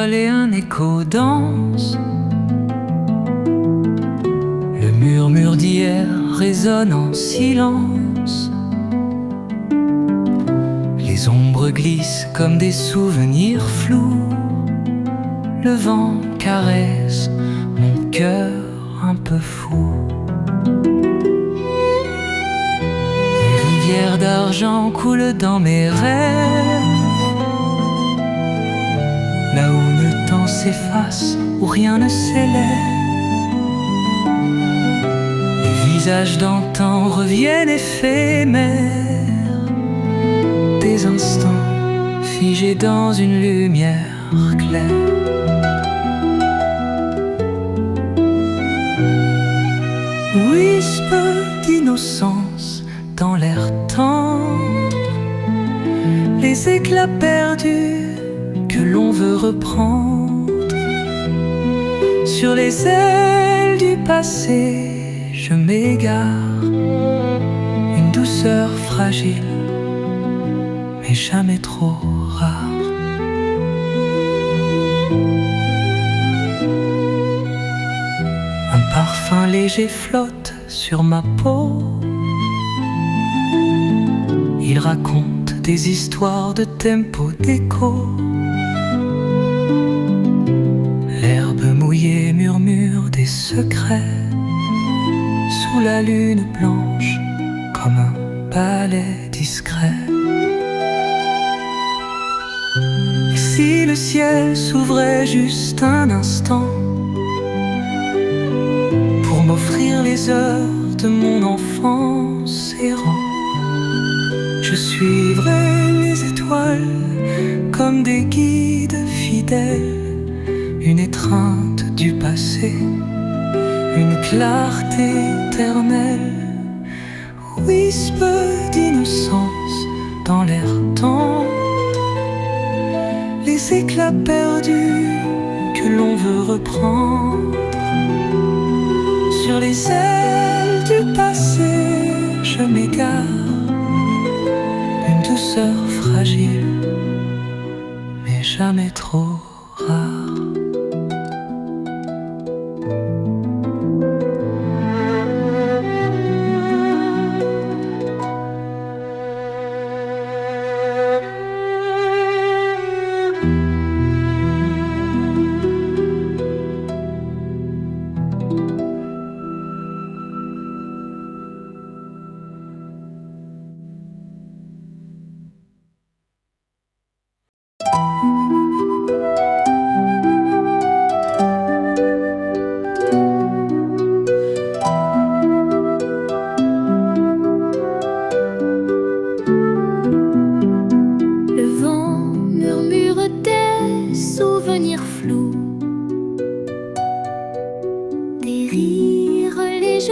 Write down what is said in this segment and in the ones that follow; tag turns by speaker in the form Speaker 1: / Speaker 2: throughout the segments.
Speaker 1: parole et un écho danse. Le murmure d'hier résonne en silence. Les ombres glissent comme des souvenirs flous. Le vent caresse mon cœur un peu fou. Des rivières d'argent coulent dans mes rêves, là où le temps s'efface, où rien ne s'élève. Les visages d'antan reviennent éphémères, des instants figés dans une lumière claire. Whisper d'innocence dans l'air tendre, les éclats perdus que l'on veut reprendre. Sur les ailes du passé, je m'égare, une douceur fragile, mais jamais trop rare. Un parfum léger flotte sur ma peau. Il raconte des histoires de tempo, d'écho. L'herbe mouillée murmure des secrets sous la lune blanche, comme un ballet discret. Et si le ciel s'ouvrait juste un instant pour m'offrir les heures de mon enfance errant, je suivrai les étoiles comme des guides fidèles, une étreinte du passé, une clarté éternelle. Whisper d'innocence dans l'air tendre, les éclats perdus que l'on veut reprendre. Sur les ailes du passé, je m'égare, une douceur fragile, mais jamais trop rare.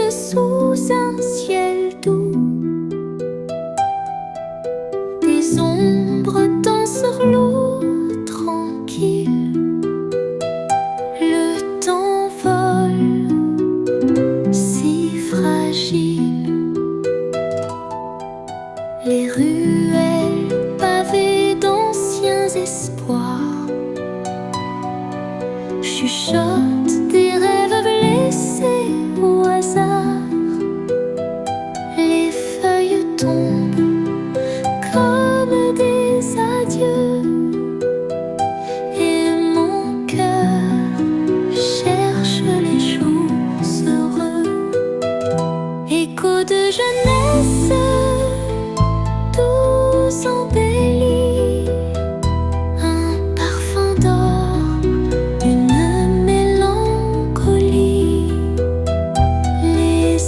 Speaker 2: Sous un ciel doux, des ombres dansent sur l'eau tranquille. Le temps vole, si fragile. Les ruelles pavées d'anciens espoirs chuchotent des rêves blessés au hasard. Comme des adieux, et mon cœur cherche les jours heureux. Écho de jeunesse, tous embellis, un parfum d'or, une mélancolie. Les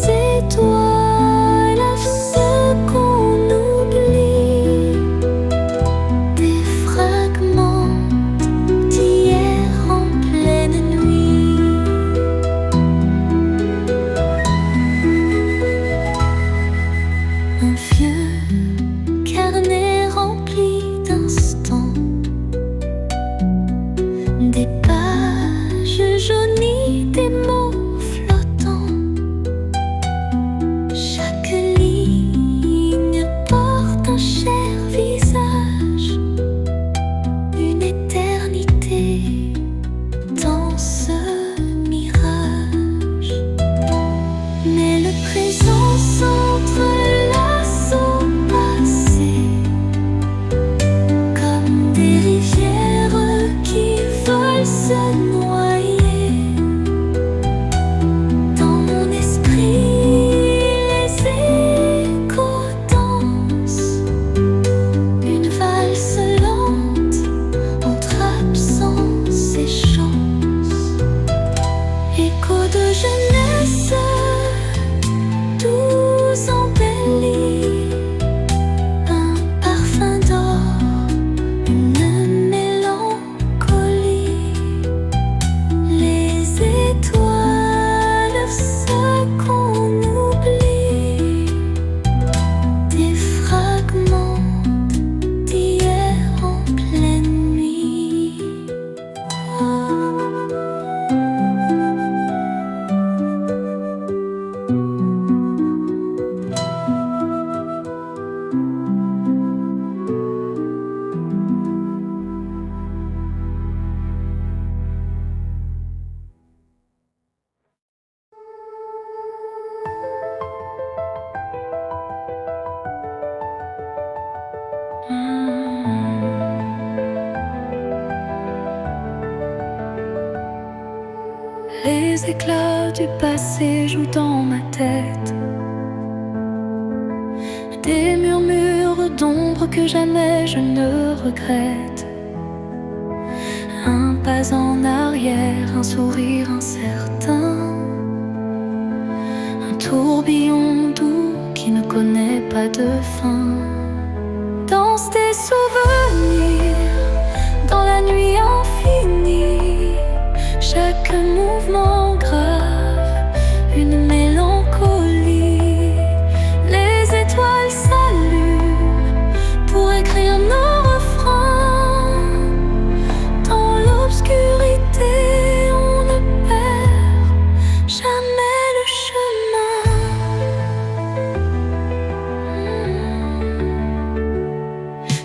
Speaker 2: Les éclats du passé jouent dans ma tête, des murmures d'ombre que jamais je ne regrette. Un pas en arrière, un sourire incertain, un tourbillon doux qui ne connaît pas de fin. Danse des souvenirs dans la nuit infinie, chaque mouvement grave, une mélancolie. Les étoiles s'allument pour écrire nos refrains. Dans l'obscurité, on ne perd jamais le chemin.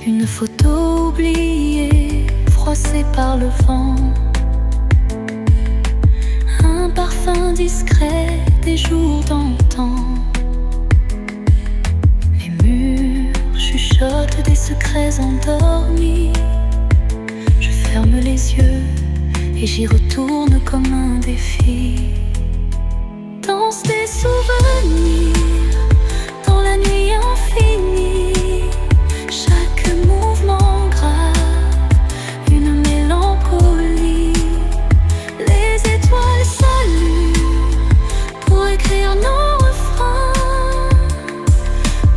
Speaker 2: Une photo oubliée, froissée par le vent, un parfum discret des jours d'antan. Les murs chuchotent des secrets endormis. Je ferme les yeux et j'y retourne comme un défi. Danse des souvenirs dans la nuit infinie, chaque mouvement grave, une mélancolie. Les étoiles s'allument pour écrire nos refrains.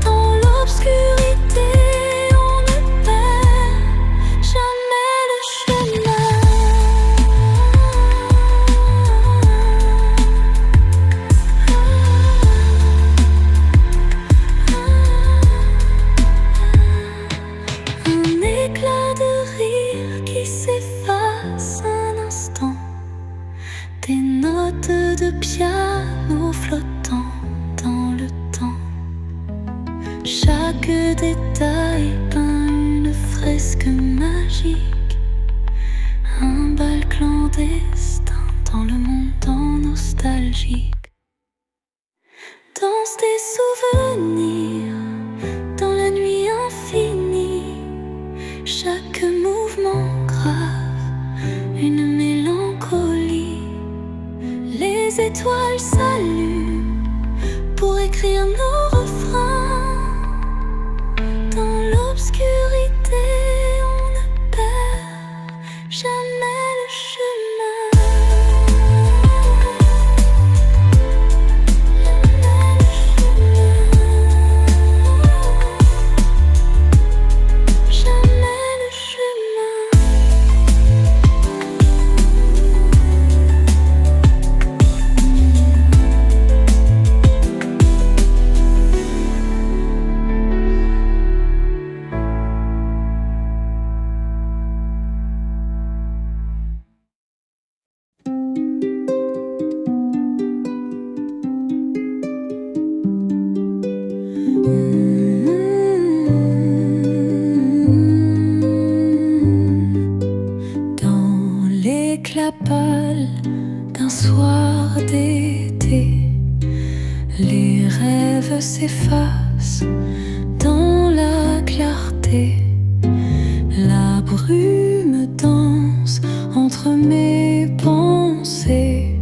Speaker 2: Dans l'obscurité, on ne perd jamais le chemin. Un éclat de rire qui s'efface un instant, des notes de piano flottant dans le temps. Chaque détail peint une fresque magique, un bal clandestin dans le monde nostalgique. Danse des souvenirs dans la nuit infinie, chaque mouvement grave, une mélancolie. Les étoiles s'allument pour écrire nos refrains. Dans l'obscurité, on ne perd jamais le chemin. Jamais le chemin. Dans l'éclat pâle d'un soir d'été, les rêves s'effacent dans la clarté. La brume danse entre mes pensées,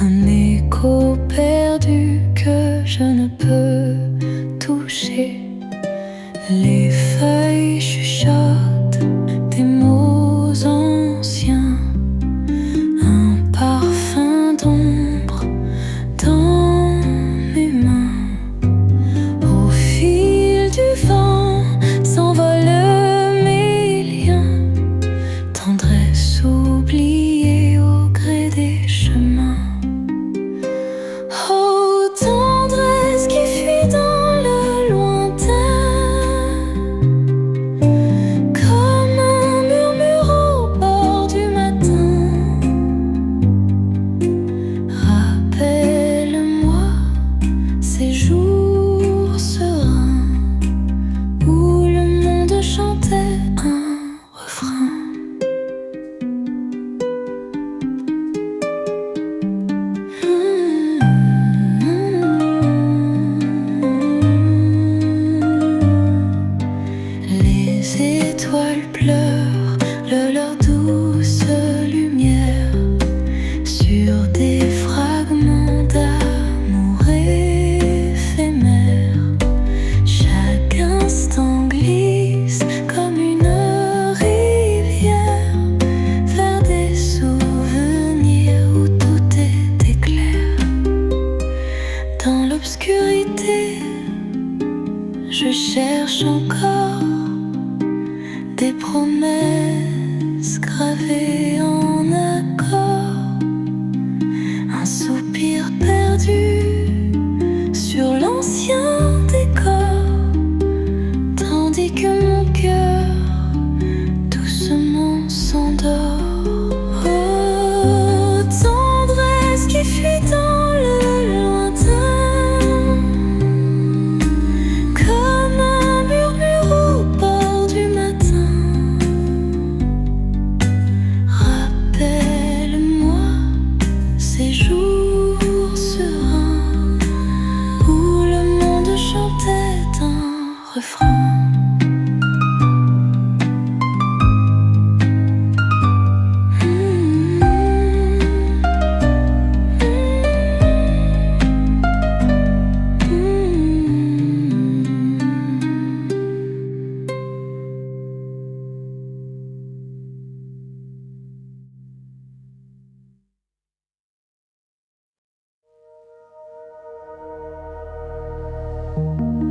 Speaker 2: un écho perdu que je ne peux toucher. Les feuilles chuchotent des mots anciens, un parfum d'ombre dans mes mains. Au fil du vent s'envolent mes liens, tendresse oubliée au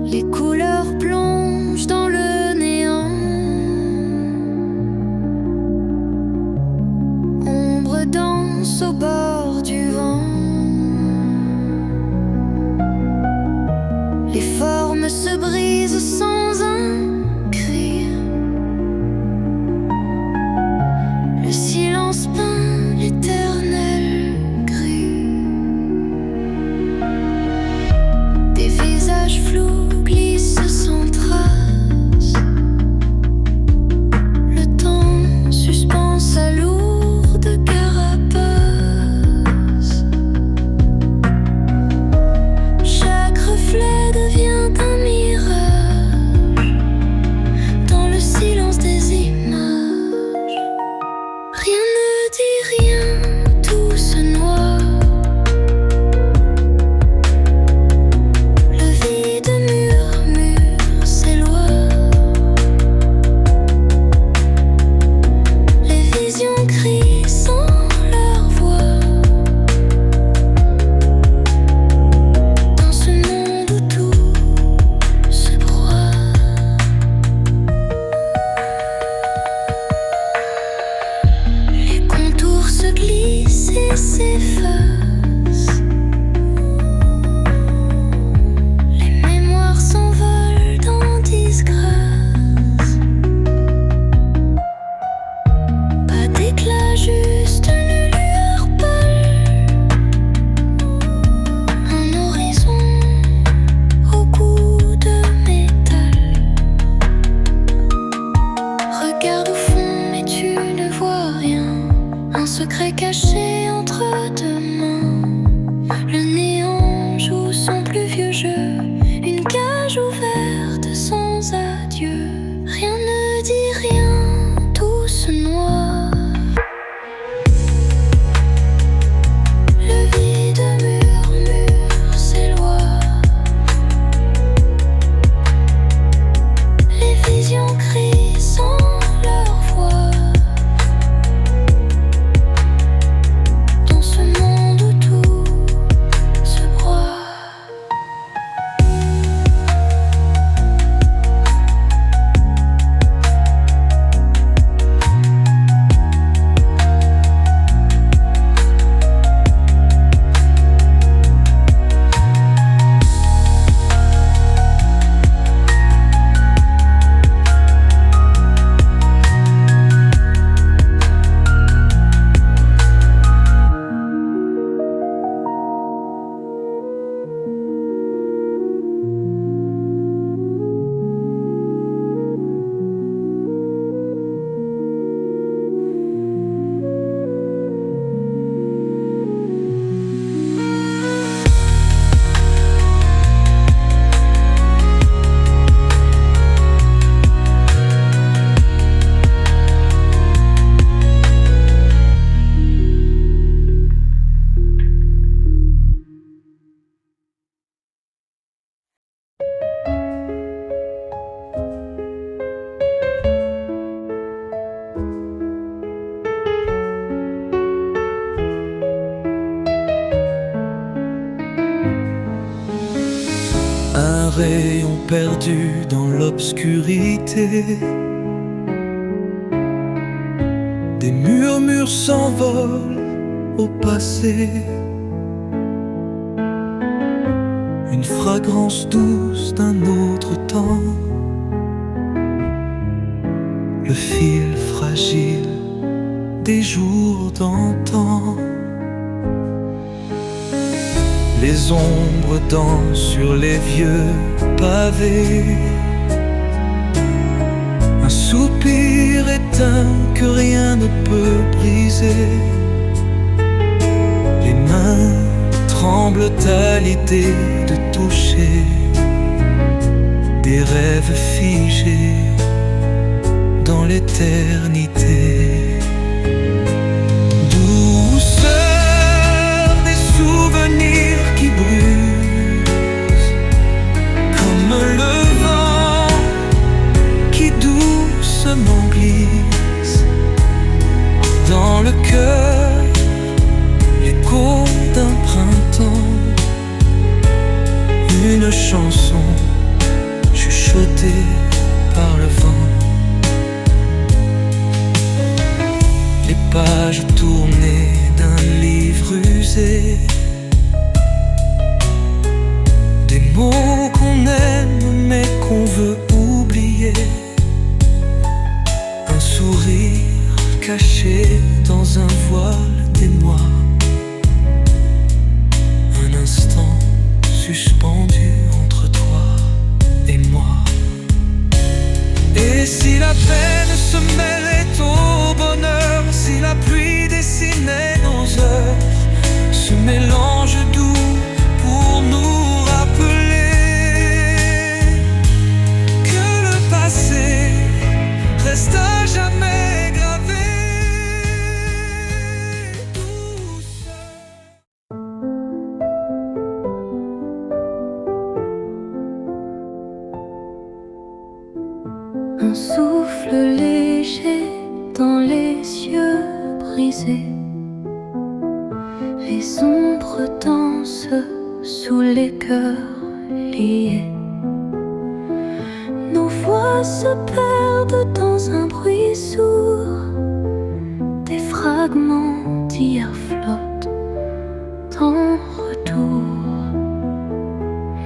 Speaker 2: Les couleurs plongent dans le néant. Ombre danse au bord du vent. Les formes se brisent sans un cri. Le silence peint l'éternel gris. Des visages flous glissent sans trace. Le temps suspend sa lourde carapace. Chaque reflet devient un mirage dans le silence des images. Rien ne dit rien, tout se noie. Le vide murmure ses lois. Les visions crient sans leur voix. Dans ce monde où tout se broie. Les contours se glissent et s'effacent. Les mémoires s'envolent dans disgrâce. Pas d'éclat, juste une lueur pâle. Un horizon au goût de métal. Regarde au fond, mais tu ne vois rien. Un secret caché entre deux mains. Le néant joue son plus vieux jeu. Une cage ouverte sans adieu. Rien ne dit rien, tout se noie. Le vide murmure ses lois. Les visions crient sans leur voix. Dans ce monde où tout se broie.
Speaker 1: Un rayon perdu dans l'obscurité. Des murmures s'envolent au passé. Une fragrance douce d'un autre temps. Le fil fragile des jours d'antan. Les ombres dansent sur les vieux pavés. Un soupir éteint que rien ne peut briser. Les mains tremblent à l'idée de toucher des rêves figés dans l'éternité. Douceur des souvenirs qui brûlent, comme le vent qui doucement glisse dans le cœur, l'écho d'un printemps. Une chanson
Speaker 2: un souffle léger dans les yeux brisés. Les ombres dansent sous les cœurs liés. Nos voix se perdent dans un bruit sourd. Des fragments d'hier flottent en retour.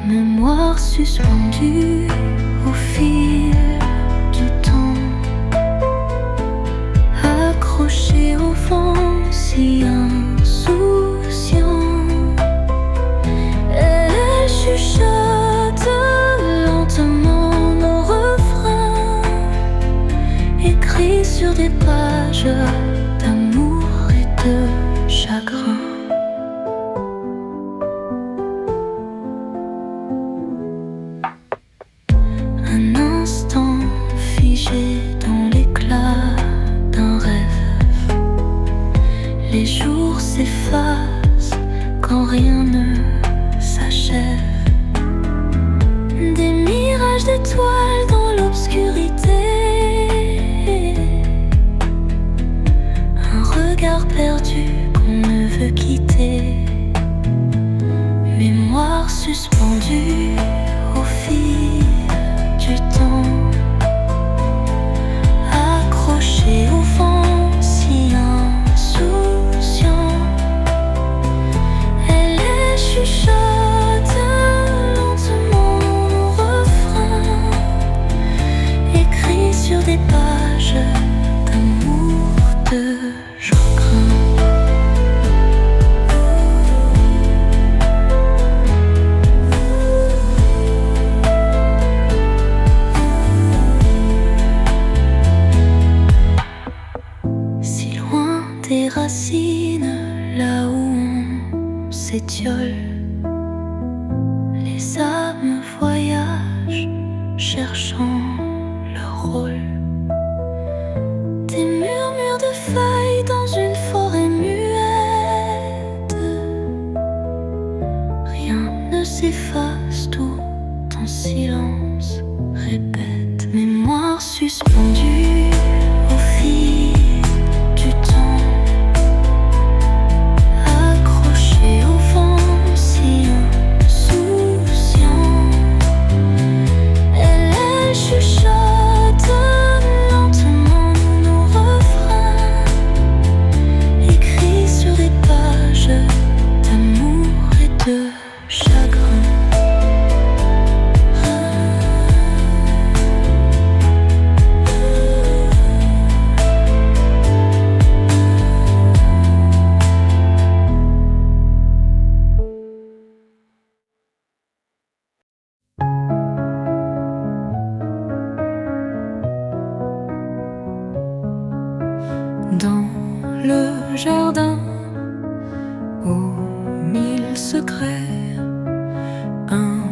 Speaker 2: Mémoire suspendue au fil du temps, accrochée au vent si insouciant. Elle chuchote lentement nos refrains, écrits sur des pages d'amour et de chagrin. Un instant figé dans l'éclat d'un rêve. Les jours s'effacent quand rien ne s'achève. Des mirages d'étoiles dans l'obscurité. Un regard perdu qu'on ne veut quitter. Mémoire suspendue au fil du temps, accroché au vent si insouciant. Elle chuchote lentement nos refrains, écrits sur des pages d'amour, de chagrin. Des racines là où on s'étiole. Les âmes voyagent cherchant leur rôle. Des murmures de feuilles dans une forêt muette. Rien ne s'efface, tout en silence répète. Mémoire suspendue au fil du temps, accroché au vent si insouciant. Elle chuchote lentement nos refrains, écrits sur des pages d'amour et de chagrin. Dans le jardin aux mille secrets, un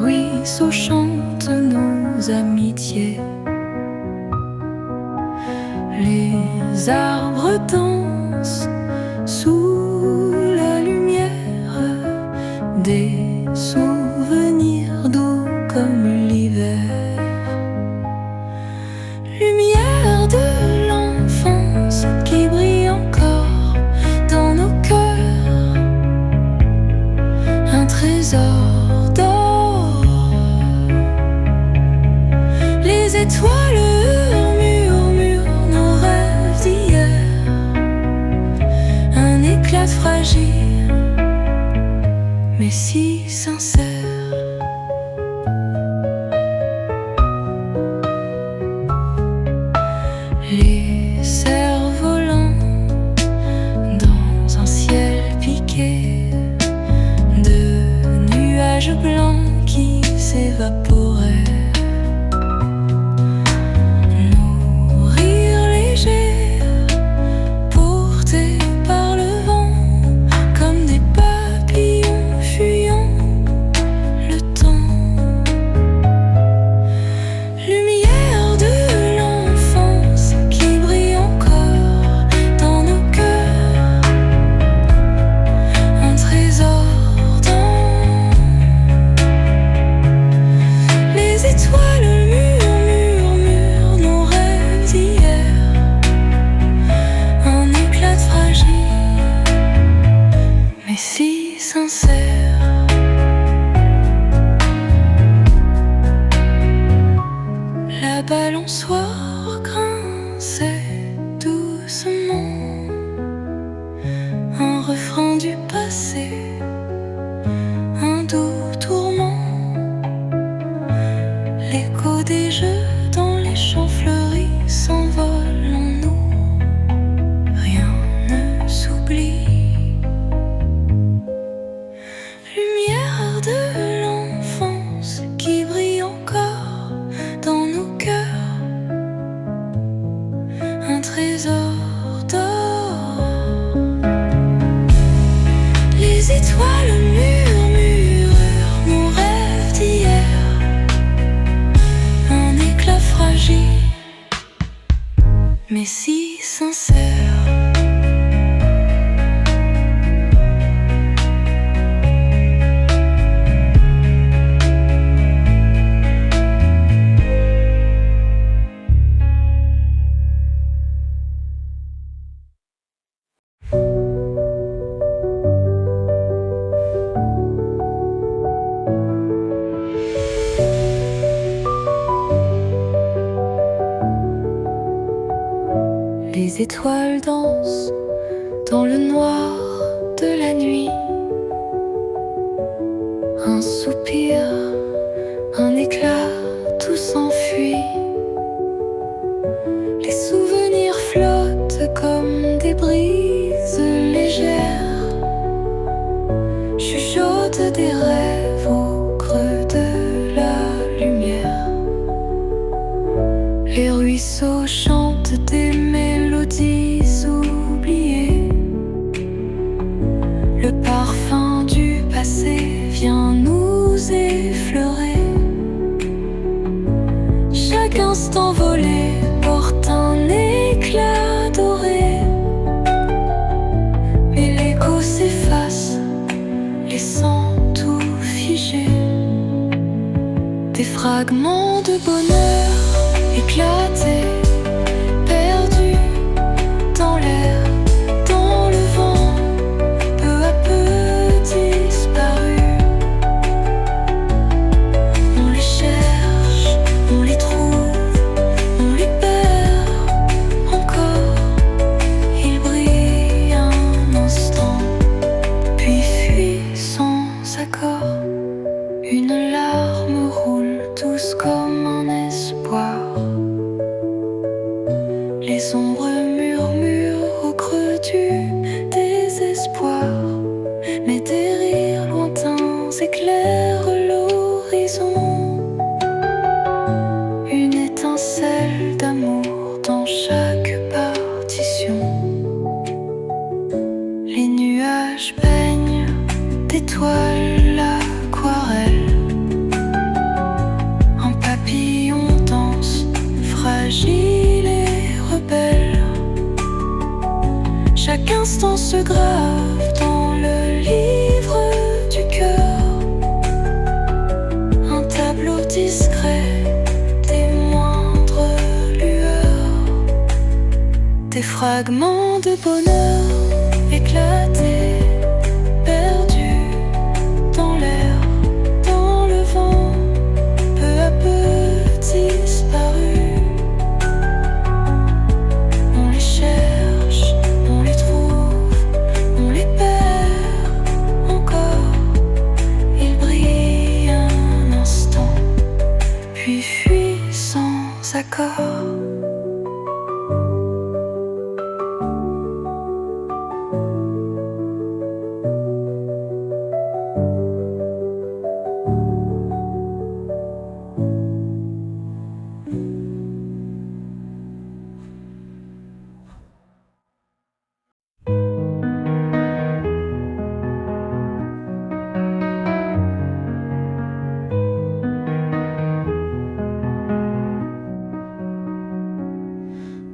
Speaker 2: ruisseau chante nos amitiés. Les arbres dansent sous la lumière, des souvenirs doux comme l'hiver. Lumière de l'enfance qui brille encore dans nos cœurs, un trésor d'or. Les étoiles murmurent nos rêves d'hier, un éclat fragile mais si sincère. Les cerfs-volants dans un ciel piqué de nuages blancs qui s'évaporaient. Nos rires légers portés par le vent comme des papillons fuyants passé, un doux tourment, l'écho des jeux dans les champs fleuris s'envole en nous, rien ne s'oublie. Lumière de l'enfance qui brille encore dans nos cœurs, un trésor d'or. Les étoiles murmurent nos rêves d'hier, un éclat fragile mais si sincère. Les étoiles dansent dans le noir de la nuit. Un soupir, un éclat, tout s'enfuit. Les souvenirs flottent comme des brises légères, chuchotent des rêves au creux de la lumière. Les ruisseaux chantent des mélodies oubliées. Le parfum du passé vient nous effleurer. Chaque instant volé porte un éclat doré, mais l'écho s'efface, laissant tout figé. Des fragments de bonheur éclatés, perdus dans l'air, dans le vent, peu à peu disparus. On les cherche, on les trouve, on les perd encore. Ils brillent un instant, puis fuient sans accord. Une larme roule douce comme un espoir. Les ombres murmurent au creux du désespoir, mais des rires lointains éclairent l'horizon. Une étincelle d'amour dans chaque partition. Les nuages baignent d'étoiles l'aquarelle. Un papillon danse fragile et rebelle. Chaque instant se grave dans le livre du cœur. Un tableau discret des moindres lueurs. Des fragments de bonheur éclatés, perdus dans l'air, dans le vent, peu à peu disparus. On les cherche, on les trouve, on les perd encore. Ils brillent un instant, puis fuient sans accord.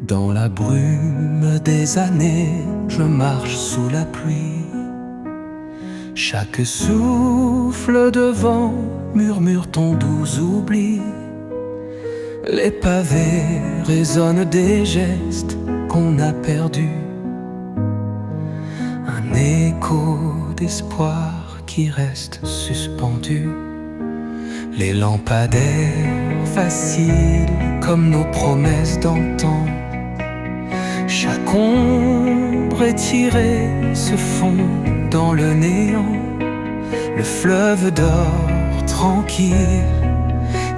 Speaker 1: Dans la brume des années, je marche sous la pluie. Chaque souffle de vent murmure ton doux oubli. Les pavés résonnent des gestes qu'on a perdus. Un écho d'espoir qui reste suspendu. Les lampadaires faciles comme nos promesses d'antan. Chaque ombre étirée se fond dans le néant. Le fleuve dort tranquille,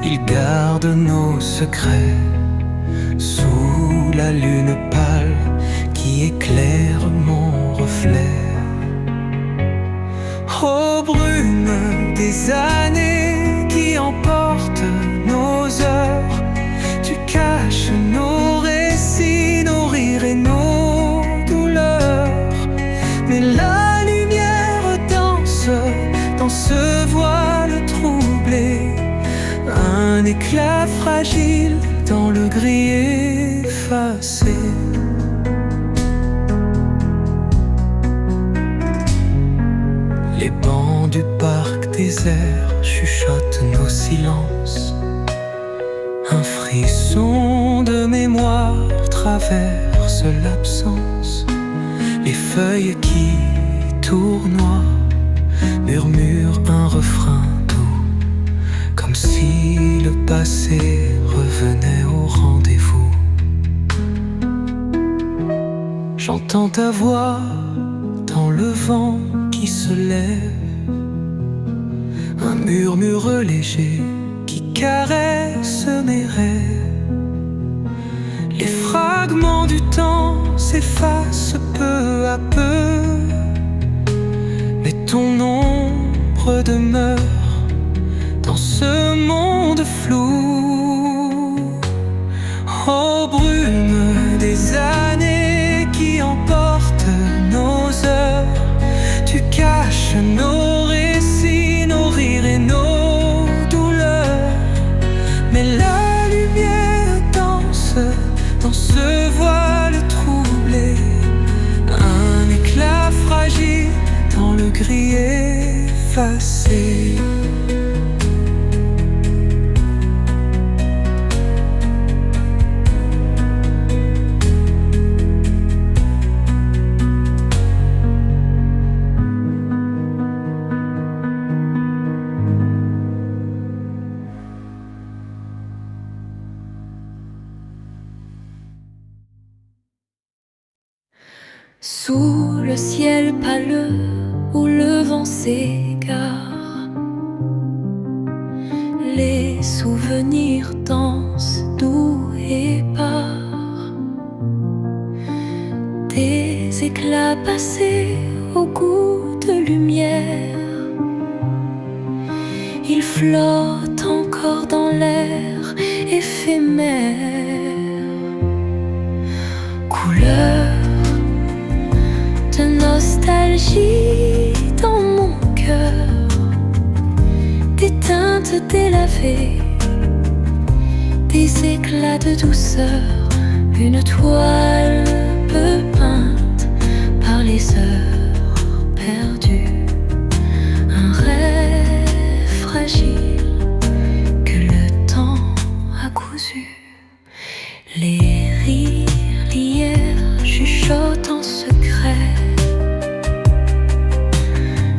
Speaker 1: il garde nos secrets sous la lune pâle qui éclaire mon reflet. Ô brume des années qui emportent nos heures, tu caches nos récits, nos rires et nos douleurs. Mais la lumière danse dans ce voile troublé, un éclat fragile dans le gris effacé. Les bancs du parc désert chuchotent nos silences. Un frisson de mémoire traverse l'absence. Les feuilles qui tournoient murmurent un refrain doux, comme si le passé revenait au rendez-vous. J'entends ta voix dans le vent qui se lève, un murmure léger qui caresse mes rêves. Les fragments du temps s'effacent peu à peu, mais ton ombre demeure dans ce monde flou. Ô brume des années qui emportent nos heures, tu caches nos récits, nos rires et nos douleurs. Mais la lumière danse dans ce voile troublé, un éclat fragile dans le gris effacé.
Speaker 2: Sous le ciel pâleux où le vent s'égare, les souvenirs dansent doux et pars. Des éclats passés au goût de lumière, ils flottent encore dans l'air éphémère. Couleur de nostalgie dans mon cœur, des teintes délavées, des éclats de douceur, une toile peu peinte par les heures perdues, un rêve fragile que le temps a cousu. Les rires d'hier chuchotent en secret,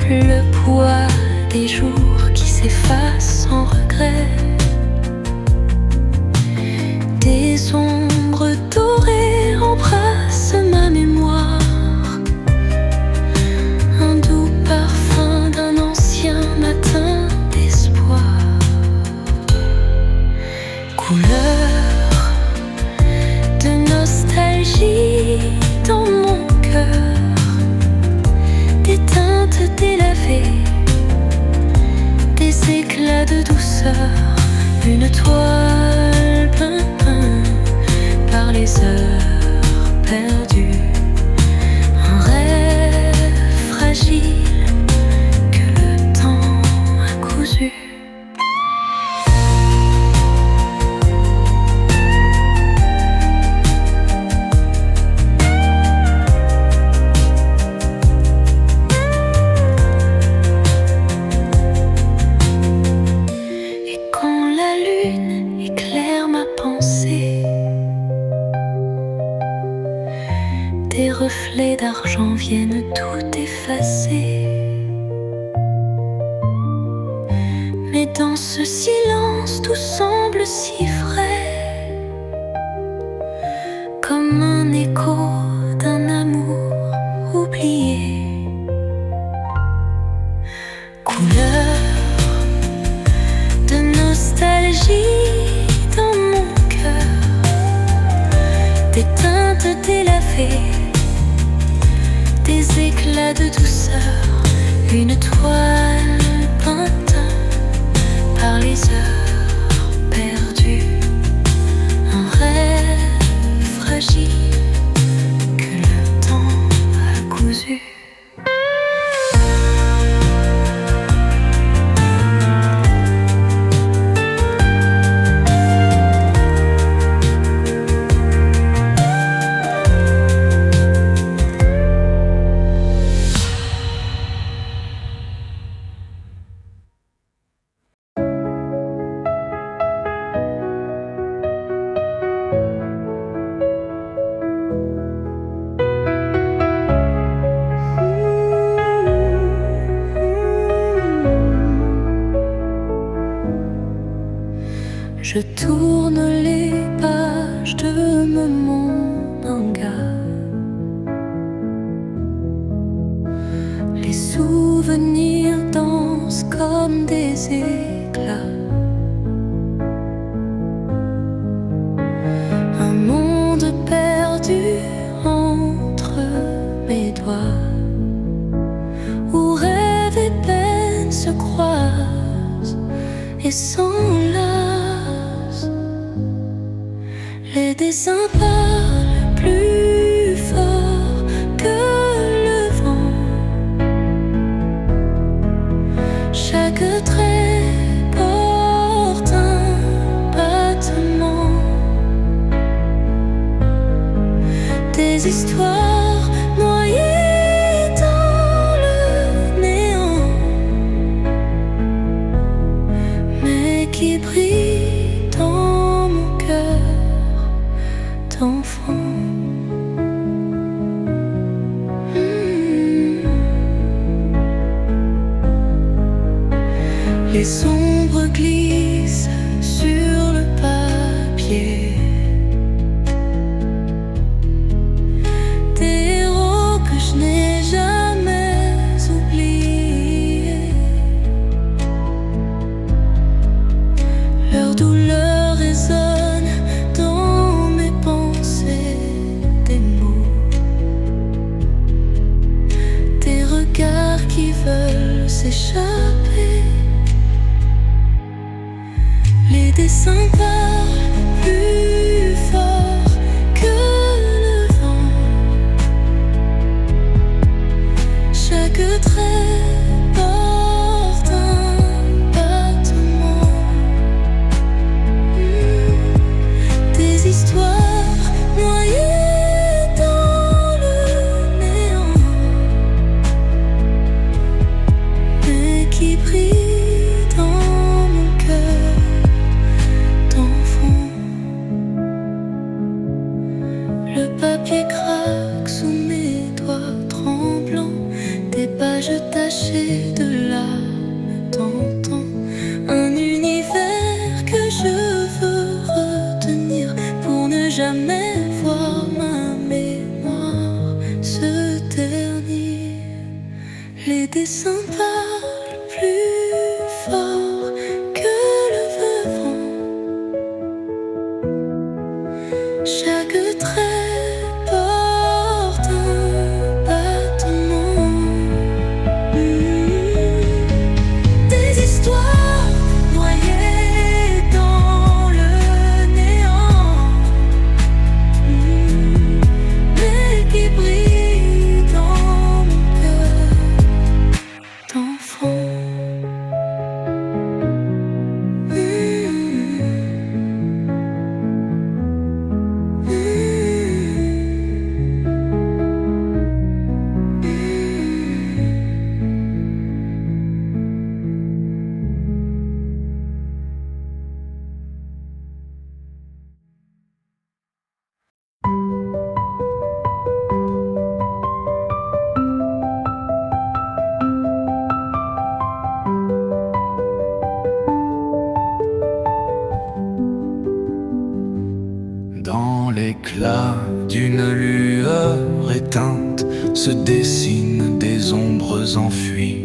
Speaker 2: le poids des jours qui s'effacent sans regret. Des ombres dorées embrassent ma mémoire, un doux parfum d'un ancien matin d'espoir. Couleur de nostalgie dans mon cœur, des teintes délavées, des éclats de douceur, une toile peinte par les heures perdues, un rêve fragile que le temps a cousu. Des reflets d'argent viennent tout effacer, mais dans ce silence tout semble si vrai, comme un écho d'un amour oublié. couleurs de nostalgie dans mon cœur, des teintes délavées, des éclats de douceur, une toile peinte par les heures perdues, un rêve fragile que le temps a cousu. Je tourne les pages de mon manga. Les souvenirs dansent comme des éclats. Un monde perdu entre mes doigts, où rêve et peine se croisent et s'enlacent. Les dessins parlent plus fort que le vent. Chaque trait porte un battement. Des histoires noyées dans le néant, mais qui brillent dans mon cœur d'enfant. Les ombres glissent sur le papier. Des héros que je n'ai jamais oubliés. Leur douleur résonne dans mes pensées, des mots, des regards qui veulent s'échapper. Les dessins parlent plus fort que le vent. Chaque trait porte un battement. Des histoires noyées dans le néant, mais qui brillent dans mon cœur d'enfant. Le papier craque sous mes doigts tremblants, des pages tachées de larmes d'antan. Un univers que je veux retenir pour ne jamais voir ma mémoire se ternir. Les dessins parlent plus fort que le vent. Chaque trait porte un battement. Des histoires noyées dans le néant, mais qui brillent dans mon cœur d'enfant.
Speaker 1: Dans l'éclat d'une lueur éteinte se dessinent des ombres enfuies.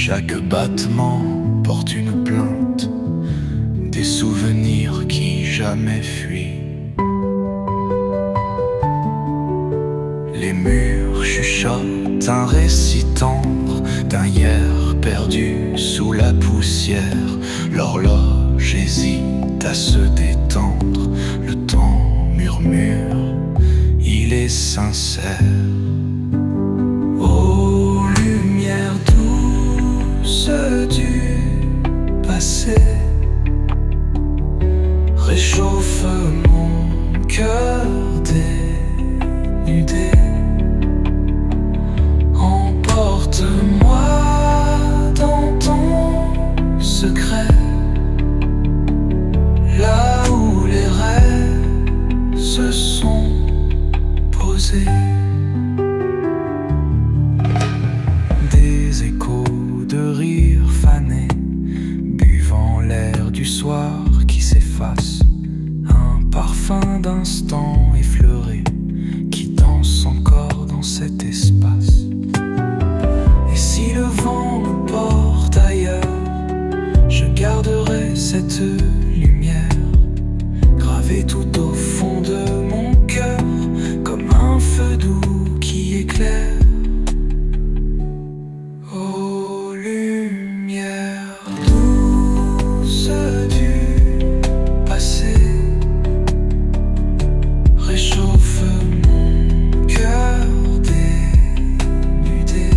Speaker 3: Chaque battement porte une plainte, des souvenirs qui jamais fuient. Les murs chuchotent un récit tendre d'un hier perdu sous la poussière. L'horloge hésite à se détendre, le temps murmure, il est sincère. Ô lumière douce du passé, réchauffe mon cœur dénudé. Emporte-moi dans ton secret, là où les rêves se sont posés. Des échos de rires fanés, buvant l'air du soir qui s'efface. Un parfum d'instant effleuré qui danse encore dans cet espace. Et si le vent me porte ailleurs, je garderai cette lumière gravée tout au fond de mon cœur, comme un feu doux qui éclaire. Ô lumière douce du passé, réchauffe mon cœur dénudé.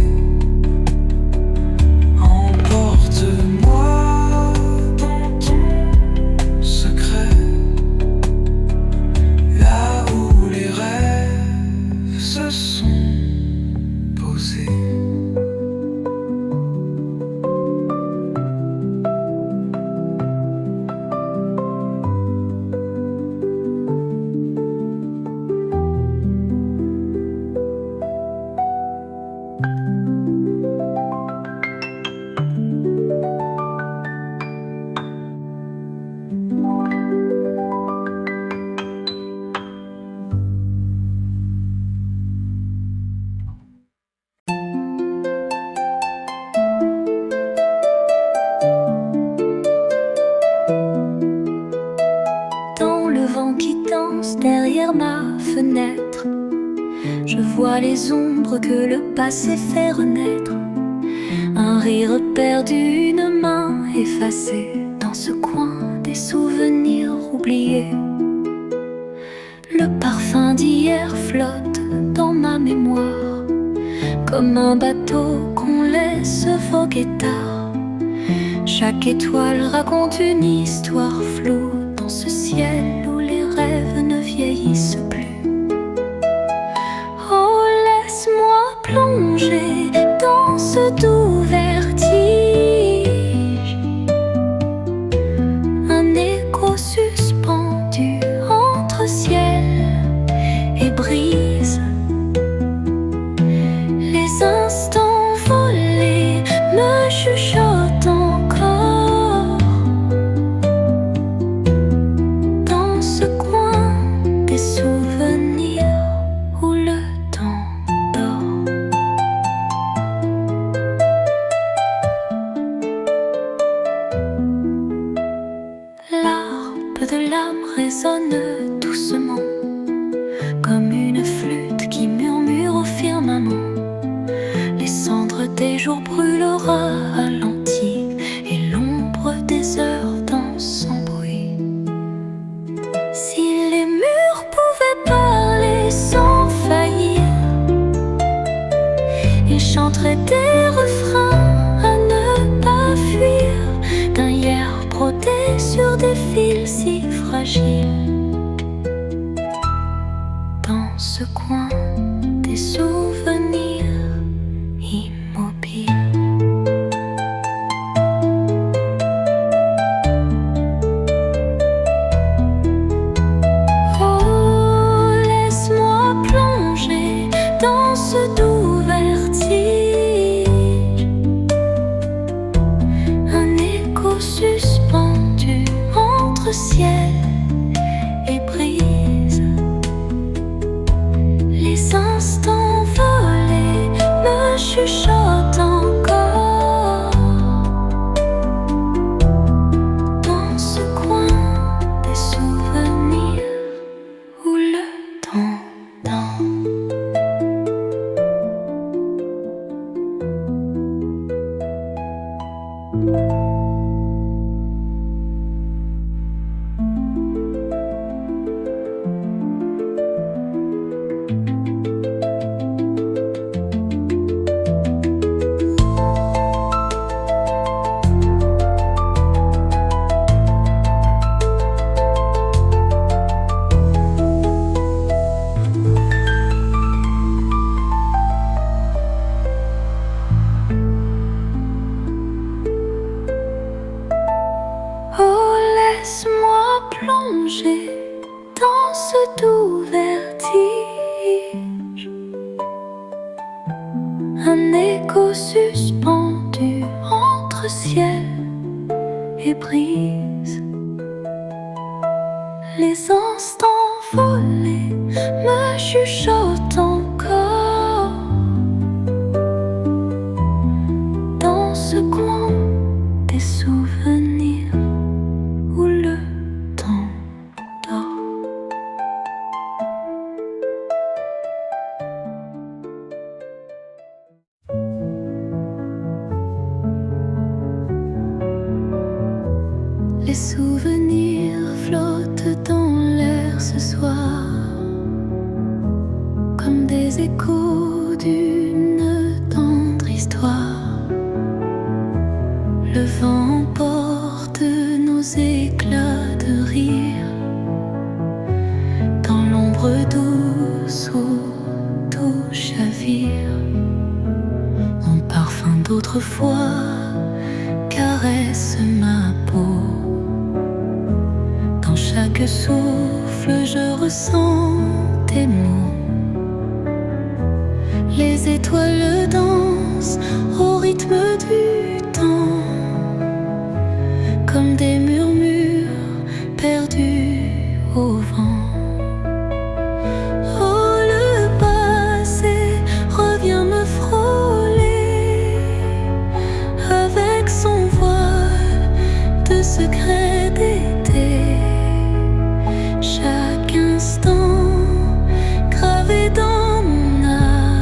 Speaker 3: Emporte-moi dans ton secret, là où les rêves se sont posés.
Speaker 2: Dans le vent qui danse derrière ma fenêtre, je vois les ombres que le passé fait renaître. Un rire perdu, une main effacée, dans ce coin des souvenirs oubliés. Le parfum d'hier flotte dans ma mémoire, comme un bateau qu'on laisse voguer tard. Chaque étoile raconte une histoire floue dans ce ciel où les rêves ne vieillissent plus. Oh, laisse-moi plonger dans ce doux vertige, un écho suspendu entre ciel et brise. Les instants volés me chuchotent encore dans ce coin des souvenirs où le temps dort. L'harpe de l'âme résonne doucement, comme une flûte qui murmure au firmament. Les cendres des jours brûlent au ralenti, et l'ombre des heures danse sans bruit. Si les murs pouvaient parler sans faillir, ils chanteraient des refrains à ne pas fuir, d'un hier brodé sur des fils si fragiles. Dans ce coin des souvenirs immobiles. Oh, laisse-moi plonger dans ce doux vertige, un écho suspendu entre ciel et brise. Les plonger dans ce doux vertige. Un écho suspendu entre ciel et brise. Les instants volés me chuchotent encore dans ce coin des souvenirs où le temps dort. Les souvenirs flottent dans l'air ce soir, comme des échos d'une tendre histoire. Le vent emporte nos éclats de rire dans l'ombre douce où tout chavire. Un parfum d'autrefois caresse ma peau. Dans chaque souffle je ressens tes mots. Les étoiles dansent au rythme du temps, comme des murmures perdus au vent. Oh, le passé revient me frôler avec son voile de secrets d'été. Chaque instant gravé dans mon âme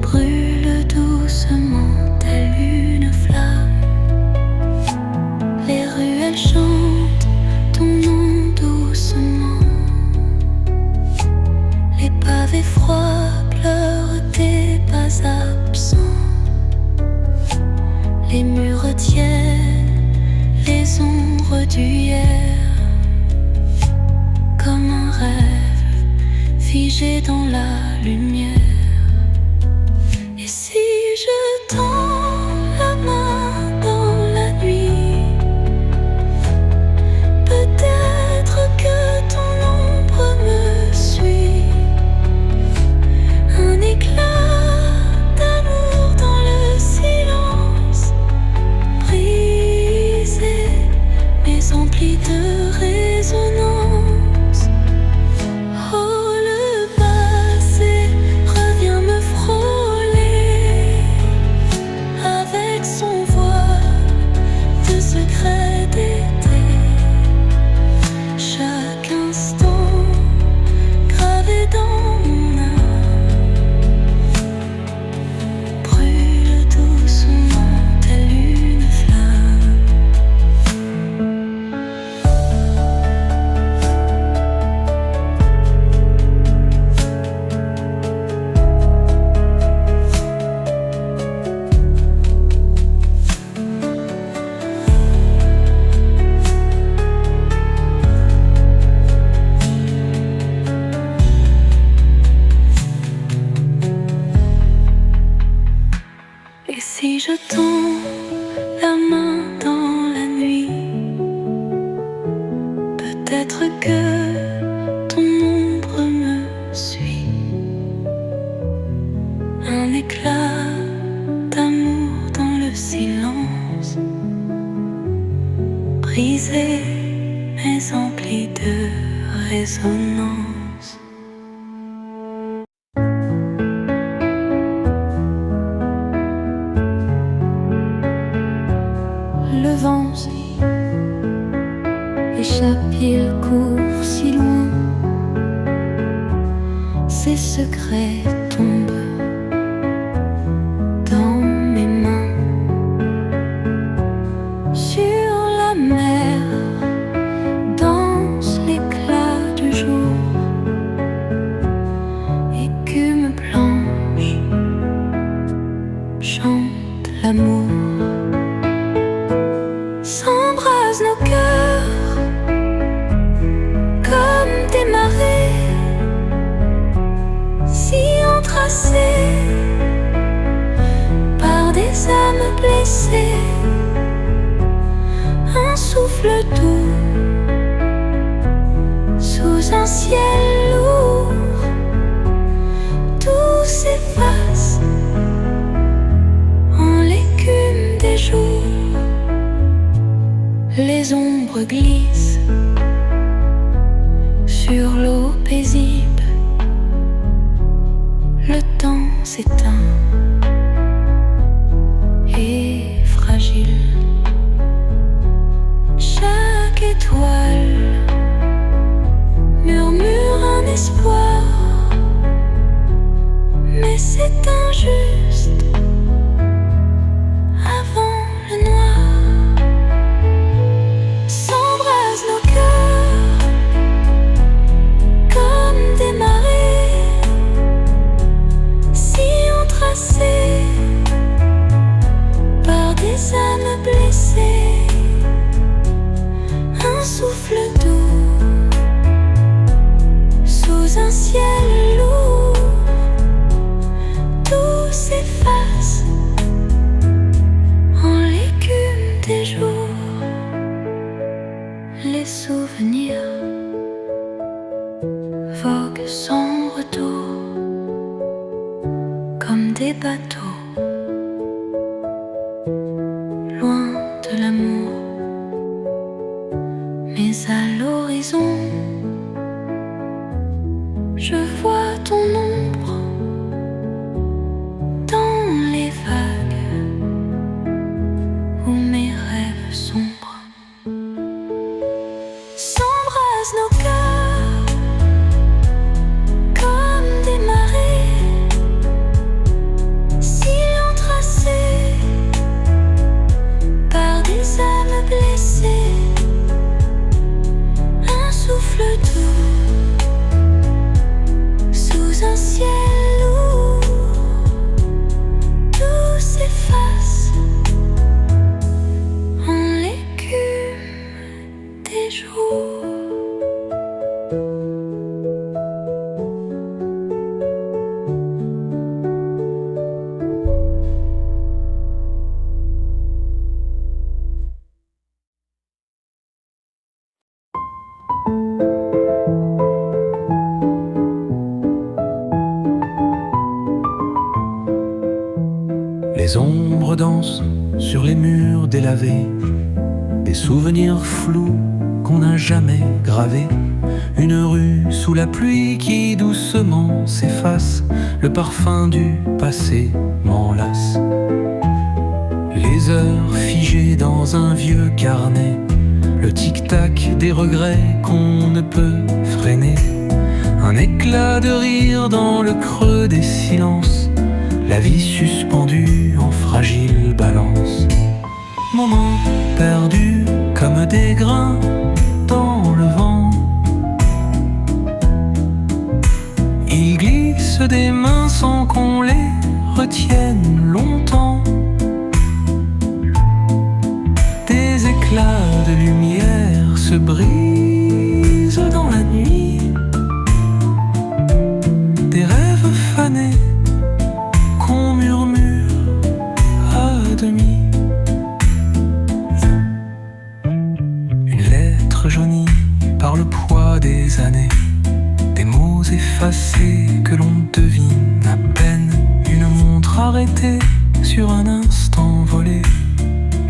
Speaker 2: brûle doucement telle une flamme. Les ruelles chantent ton nom doucement. Les pavés froids pleurent tes pas absents. Les murs tiennent les ombres du hier, comme un rêve figé dans la lumière. Et si je tends la main dans la nuit, peut-être que ton ombre me suit. Un éclat d'amour dans le silence, brisé mais empli de résonance. Oh, le passé revient me frôler avec son voile de secrets d'été. Chaque instant gravé dans mon âme brûle doucement telle une flamme. Et si je tends la main dans la nuit, peut-être que ton ombre me suit. Un éclat d'amour dans le silence, brisé mais empli de résonance. Le vent échappe, il court si loin. Ses secrets tombent dans mes mains. Sur la mer danse l'éclat du jour. Écume blanche chante l'amour. S'embrasent nos cœurs comme des marées, si glisse sur l'eau paisible. Le temps s'éteint et fragile. Chaque étoile murmure un espoir, mais c'est injuste. Avant le noir s'embrasent nos cœurs comme des marées, sillons tracés par des âmes blessées. Un souffle doux sous un ciel lourd, tout s'efface en l'écume des jours. Les souvenirs voguent sans retour comme des bateaux loin de l'amour. Mais à l'horizon, je vois ton ombre dans les vagues où mes rêves sombres s'embrasent nos cœurs comme des marées, sillons tracés par des âmes blessées. Un souffle doux sous un ciel lourd, tout s'efface en l'écume des jours.
Speaker 3: Les ombres dansent sur les murs délavés, des souvenirs flous qu'on n'a jamais gravés. Une rue sous la pluie qui doucement s'efface, le parfum du passé m'enlace. Les heures figées dans un vieux carnet, le tic-tac des regrets qu'on ne peut freiner. Un éclat de rire dans le creux des silences, la vie suspendue en fragile balance. Moments perdus comme des grains dans le vent, ils glissent des mains sans qu'on les retienne longtemps. Des éclats de lumière se brisent dans la nuit, des rêves fanés qu'on murmure à demi. Une lettre jaunie par le poids des années, des mots effacés que l'on devine à peine. Une montre arrêtée sur un instant volé,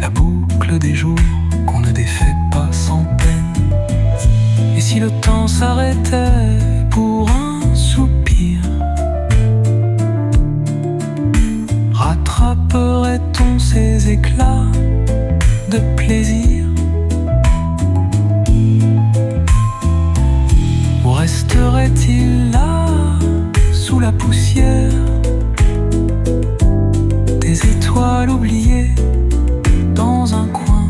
Speaker 3: la boucle des jours qu'on ne défait pas sans peine. Et si le temps s'arrêtait pour un soupir, rattraperait-on ces éclats de plaisir? Ou resterait-il là, sous la poussière, des étoiles oubliées dans un coin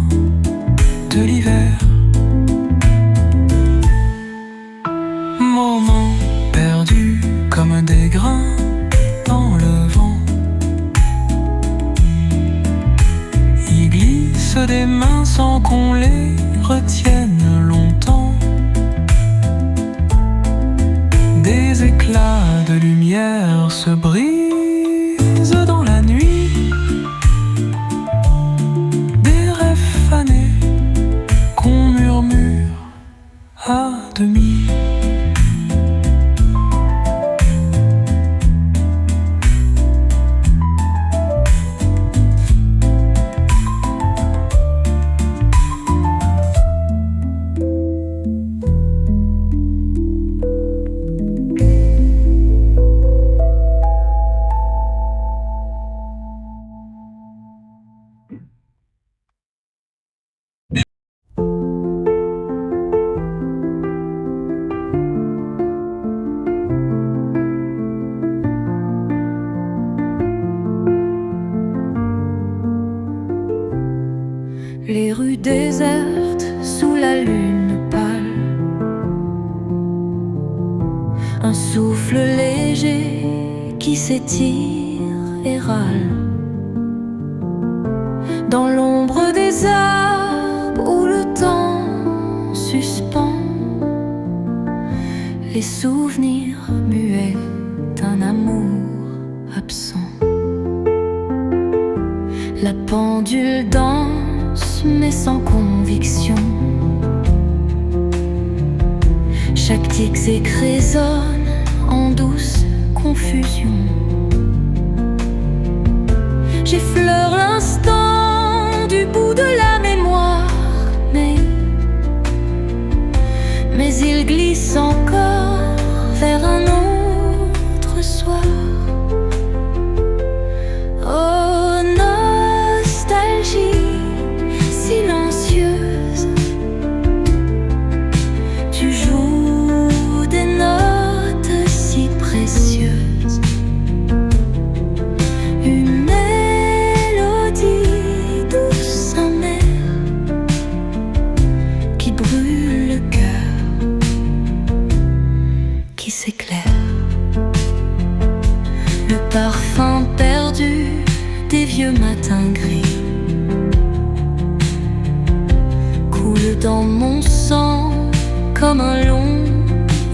Speaker 3: de l'hiver? Moments perdus comme des grains dans le vent, ils glissent des mains sans qu'on les retienne longtemps. Des éclats de lumière se brisent dans la nuit, des rêves fanés qu'on murmure à demi.
Speaker 2: déserte sous la lune pâle. Un souffle léger qui s'étire et râle. Dans l'ombre des arbres où le temps suspend les souvenirs muets d'un amour absent. La pendule danse mais sans conviction. Chaque tic-tac résonne en douce confusion. J'effleure l'instant du bout de la mémoire, mais il glisse encore vers un autre soir. Oh, nostalgie silencieuse, tu joues des notes si précieuses. Une mélodie douce, amère, qui brûle le cœur, qui s'éclaire. Le parfum perdu des vieux matins gris coule dans mon sang comme un long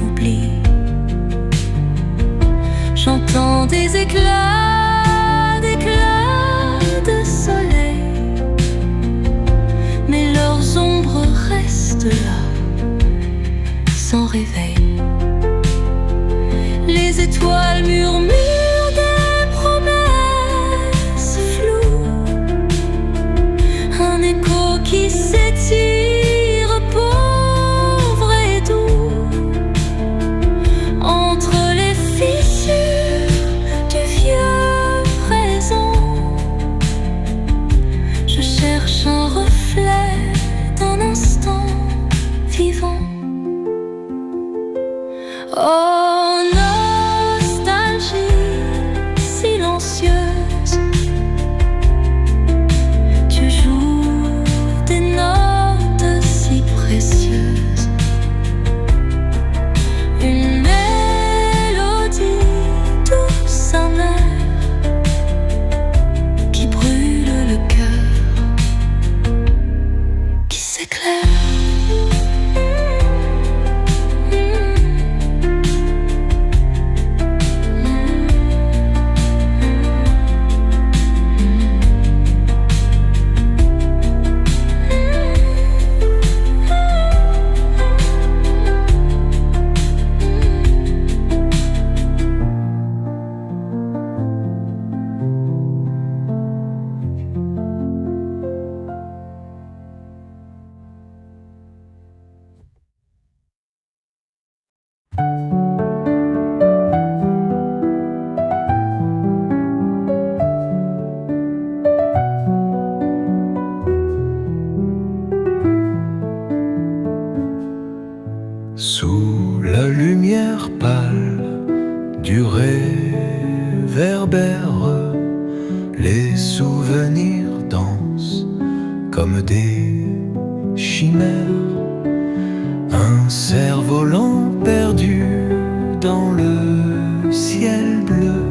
Speaker 2: oubli. J'entends des éclats de soleil, mais leurs ombres restent là, sans réveil. Les étoiles murmurent des promesses floues, un écho qui s'étire pauvre et doux entre les fissures du vieux présent. Je cherche un reflet d'un instant vivant. Oh, nostalgie silencieuse, tu joues des notes si précieuses. Une mélodie douce, amère, qui brûle le cœur, qui s'éclaire.
Speaker 3: Sous la lumière pâle du réverbère, les souvenirs dansent comme des chimères. Un cerf-volant perdu dans le ciel bleu,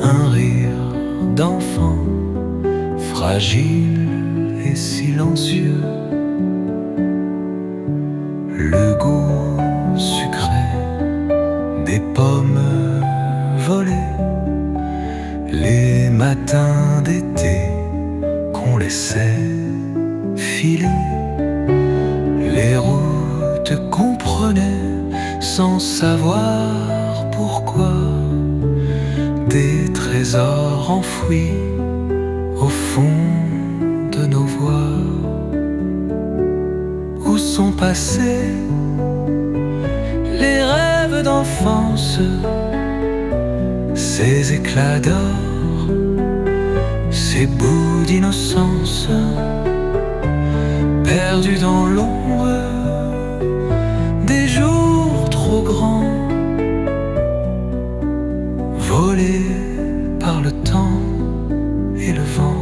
Speaker 3: un rire d'enfant fragile et silencieux. Le goût sucré des pommes volées, les matins d'été qu'on laissait filer, les routes qu'on prenait sans savoir pourquoi, des trésors enfouis au fond de nos voix. Où sont passés les rêves d'enfance, ces éclats d'or, ces bouts d'innocence, perdus dans l'ombre des jours trop grands, volés par le temps et le vent.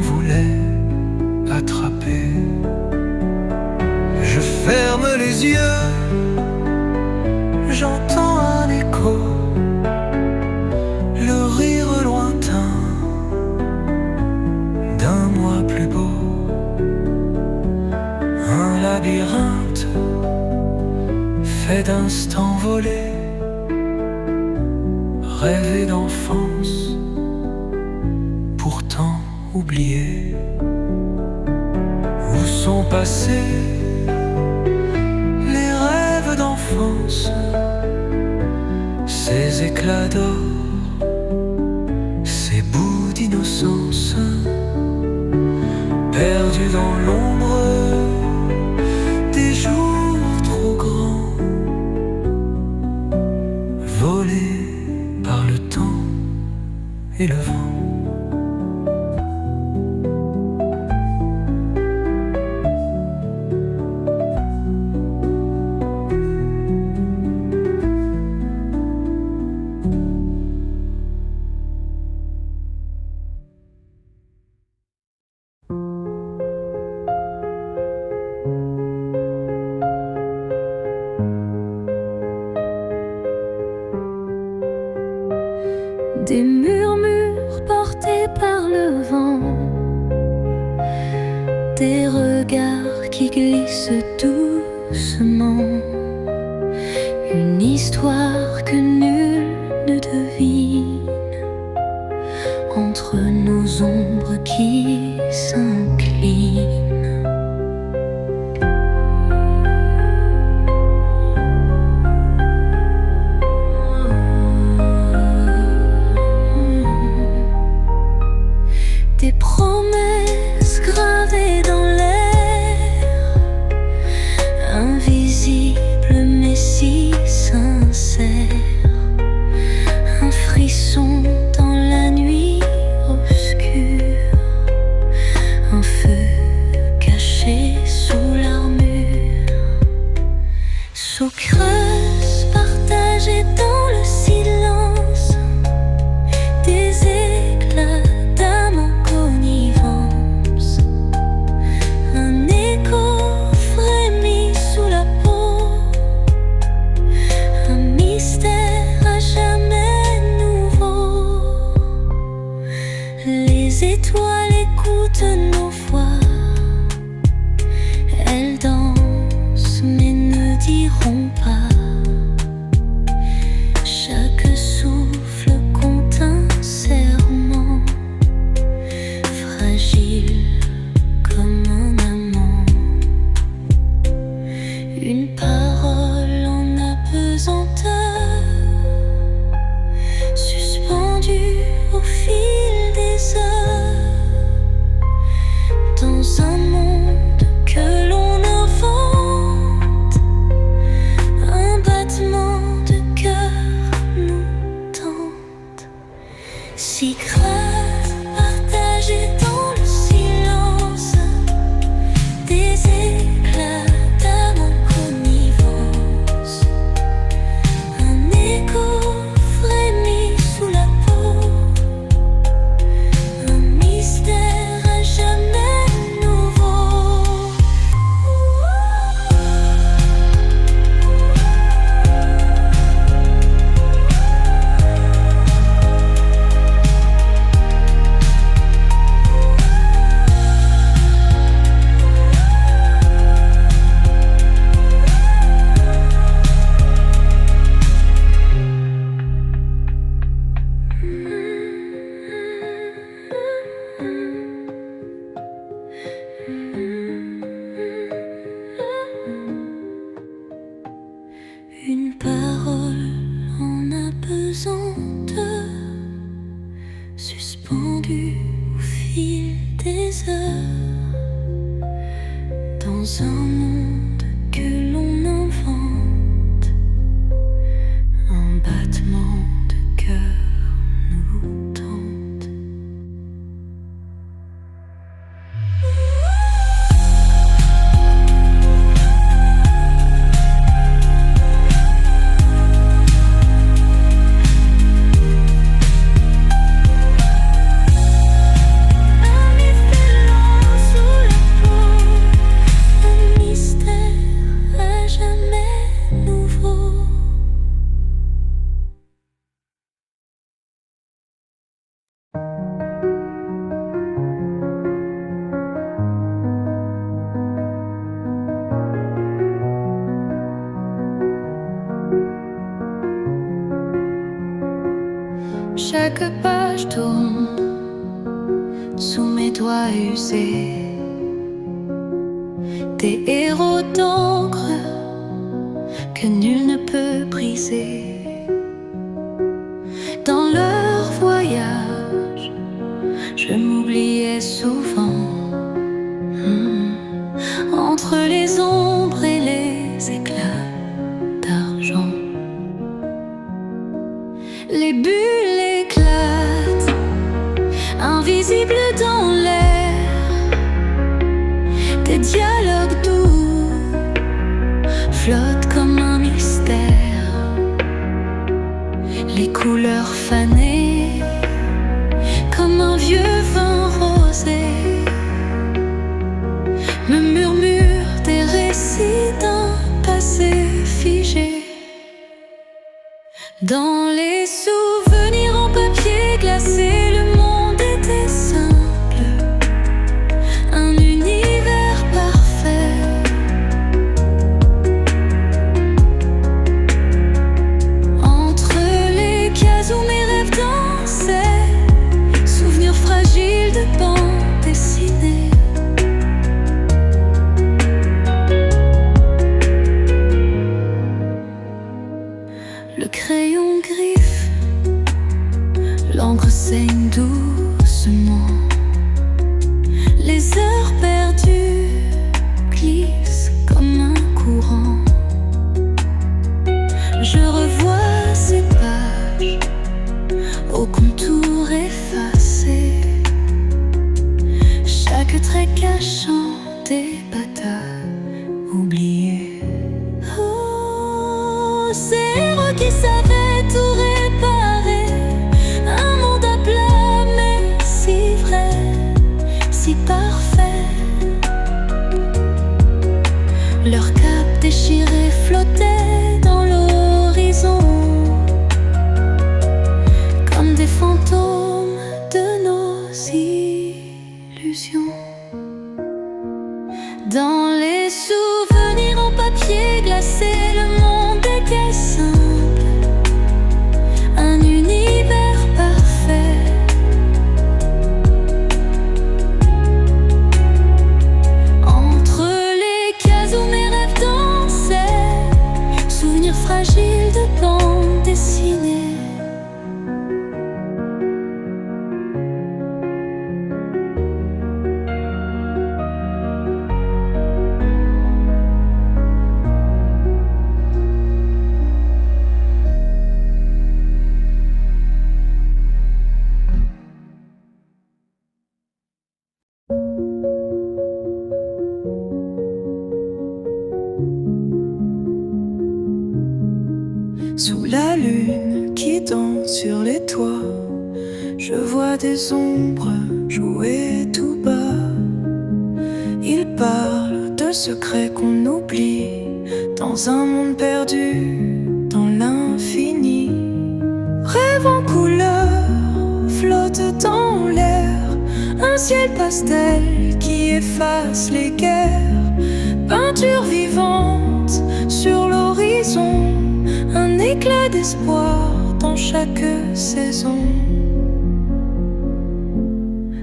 Speaker 3: voulait attraper. Je ferme les yeux, j'entends un écho, le rire lointain d'un moi plus beau. Un labyrinthe fait d'instants volés, rêver d'enfance, pourtant oubliés. Où sont passés les rêves d'enfance, ces éclats d'or, ces bouts d'innocence, perdus dans l'ombre des jours trop grands, volés par le temps et le vent.
Speaker 2: Des murmures portés par le vent, des regards qui glissent doucement, une histoire que nul ne devine, entre nos ombres qui s'inclinent. Des promesses gravées dans l'air, invisibles mais si sincères, un frisson dans la nuit obscure, un feu caché sous l'armure, sous creuse partagée dans le silence, des éclats d'âme en connivence, un écho frémit sous la peau, un mystère à jamais nouveau. Les étoiles écoutent nos voix, elles dansent mais ne diront pas. Chaque souffle compte un serment, fragile comme un amant. Une parole en apesanteur, suspendue au fil des heures, dans un monde que l'on invente, un battement de cœur nous tente, si grave partagé dans le silence, des éclats d'âme en connivence, un écho frémit sous la peau, un mystère à jamais nouveau. Une parole en apesanteur, suspendue au fil des heures, dans un monde que l'on invente, un battement de cœur nous tente. Un mystère chaque page tourne sous mes doigts usés. Des héros d'encre que nul ne peut briser. Dans leur voyage, je m'oubliais souvent. Entre les ombres et les éclats d'argent, les bulles éclatent, invisibles dans l'air. Des dialogues doux flottent comme un mystère. Les couleurs fanées comme un vieux vin rosé me murmurent des récits d'un passé figé. Dans les souvenirs en papier glacé, le monde était simple, un univers parfait. Entre les cases où mes rêves dansaient, souvenirs fragiles de bandes dessinées. Le crayon griffe, l'encre saigne doucement. Les heures perdues glissent comme un courant. Je revois ces pages au contour effacé, chaque trait cachant des batailles oubliées. Oh, ces héros qui savaient tout réparer, un monde à plat mais si vrai, si parfait. Leurs capes déchirées flottaient dans l'horizon, comme des fantômes de nos illusions. Dans les souvenirs en papier glacé, le monde était simple, un univers parfait. Entre les cases où mes rêves dansaient, souvenirs fragiles de bandes dessinées.
Speaker 3: Sous la lune qui danse sur les toits, je vois des ombres jouer tout bas. Ils parlent de secrets qu'on oublie dans un monde perdu dans l'infini. Rêve en couleur flotte dans l'air, un ciel pastel qui efface les guerres. Peinture vivante sur l'horizon, un éclat d'espoir dans chaque saison.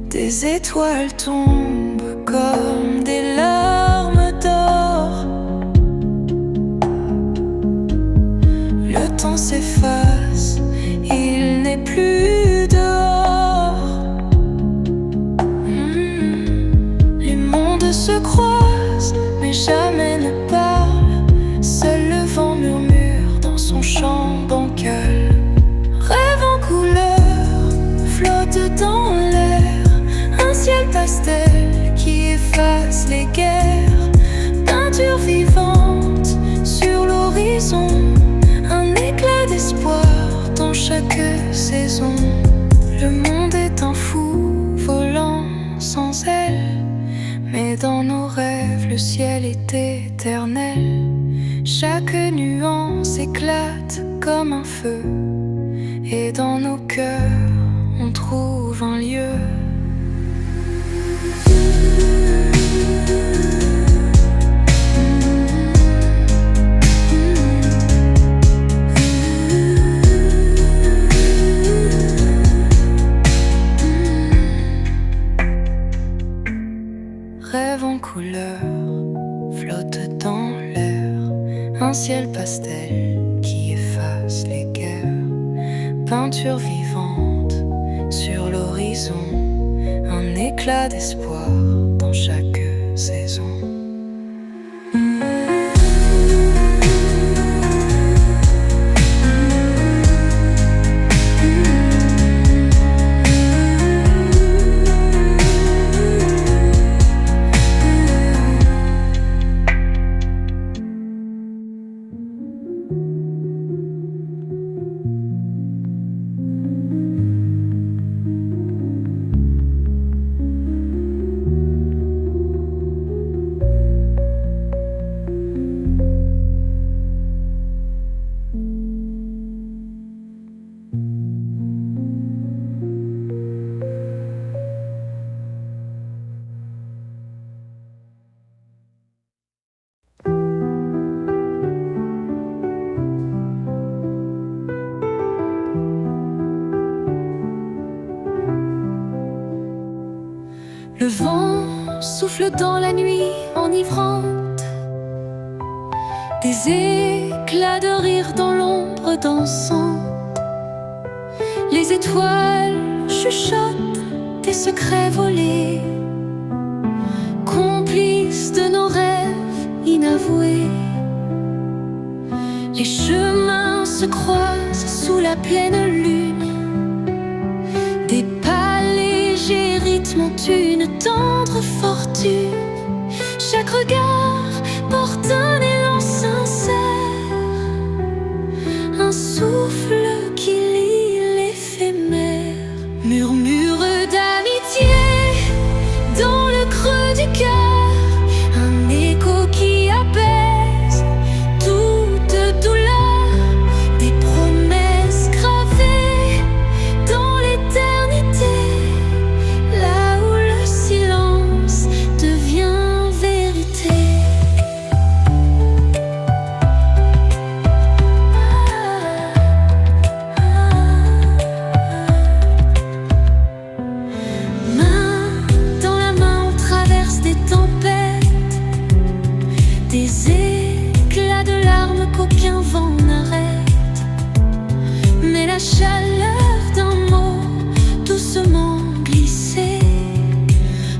Speaker 3: Des étoiles tombent comme des larmes d'or. Le temps s'efface, il n'est plus dehors. Les mondes se croisent, mais jamais ne parlent. Seul le vent murmure dans son chant bancal. Rêve en couleur flotte dans l'air, un ciel pastel qui efface les guerres. Peinture vivante sur l'horizon, un éclat d'espoir dans chaque saison. Le monde est un fou volant sans ailes, mais dans nos rêves le ciel est éternel. Chaque nuance éclate comme un feu, et dans nos cœurs on trouve un lieu.
Speaker 2: rêve en couleur, flotte dans l'air, un ciel pastel qui efface les guerres, peinture vivante sur l'horizon, un éclat d'espoir dans chaque saison.
Speaker 4: Le vent souffle dans la nuit enivrante, des éclats de rire dans l'ombre dansante. Les étoiles chuchotent des secrets volés, complices de nos rêves inavoués. Les chemins se croisent sous la pleine lune, des pas légers rythment une tendre fortune. Chaque regard porte un élan sincère, un souffle qui lie l'éphémère. Murmure d'amitié dans le creux du cœur, un écho qui apaise toute douleur, des promesses gravées dans l'éternité, là où le silence devient vérité. Main dans la main, on traverse des tempêtes, des éclats de larmes qu'aucun vent n'arrête. Mais la chaleur d'un mot doucement glissé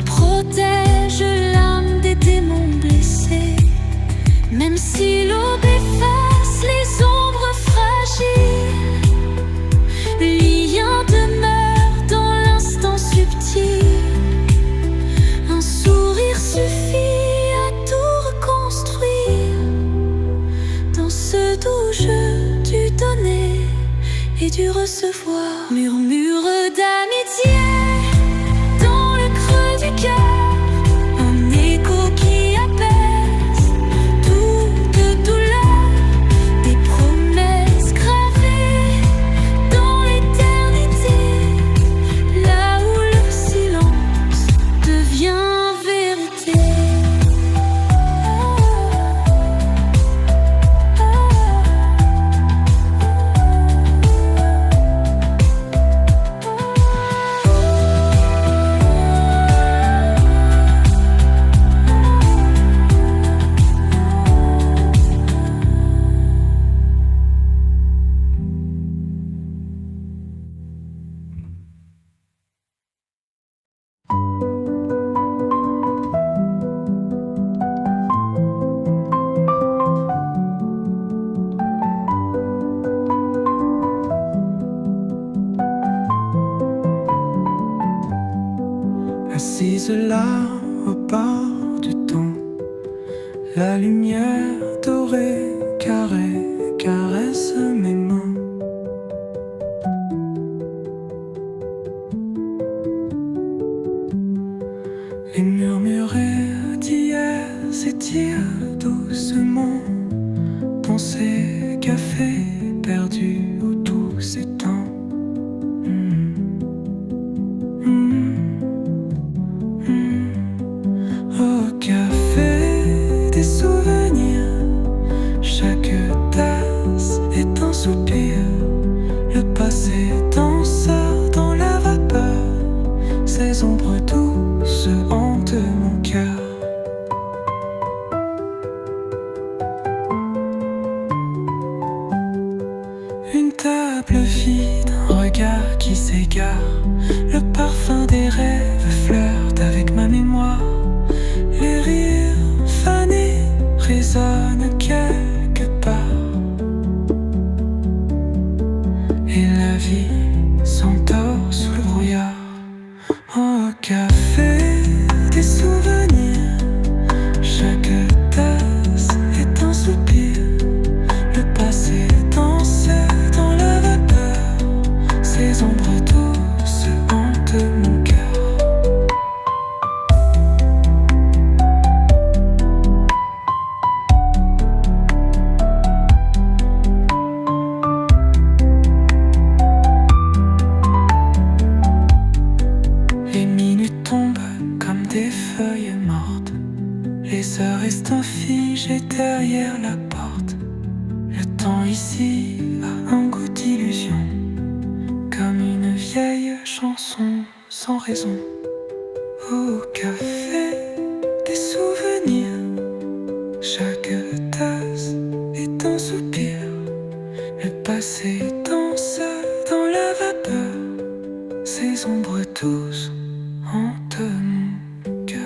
Speaker 4: protège l'âme des démons blessés. Même si l'aube efface les ombres fragiles, le lien demeure dans l'instant subtil. Un sourire suffit à tout reconstruire dans ce doux jeu du donner et du recevoir. Murmure d'amitié dans le creux du cœur, un écho qui apaise toute douleur, des promesses gravées dans l'éternité, là où le silence devient vérité.
Speaker 3: Assise là au bord du temps, la lumière dorée caresse mes mains. Les murmures d'hier s'étirent doucement dans ces cafés perdus où tout s'éteint. Au café des souvenirs, chaque tasse est un soupir. Le passé danse dans la vapeur, ces ombres douces hantent mon cœur. moi. Les rires fanés résonnent quelque part, et la vie s'endort sous le brouillard. Au café des souvenirs, chaque tasse est un soupir. Le passé danse dans la vapeur, ces ombres douces hantent mon cœur. Les minutes tombent comme des feuilles mortes, les heures restent figées derrière la porte. Le temps ici a un goût d'illusion, comme une vieille chanson sans raison. Au café des souvenirs, chaque tasse est un soupir. Le passé danse dans la vapeur, ces ombres douces hantent mon cœur.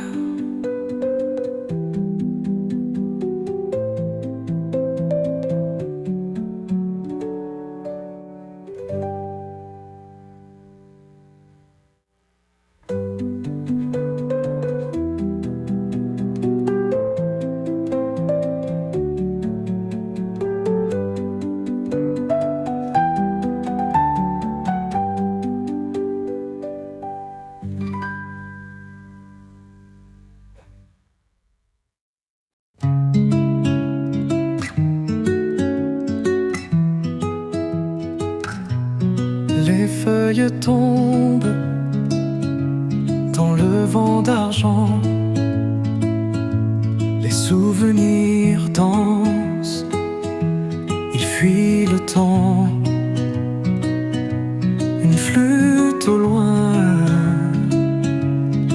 Speaker 3: Les feuilles tombent dans le vent d'argent, les souvenirs dansent, ils fuient le temps. Une flûte au loin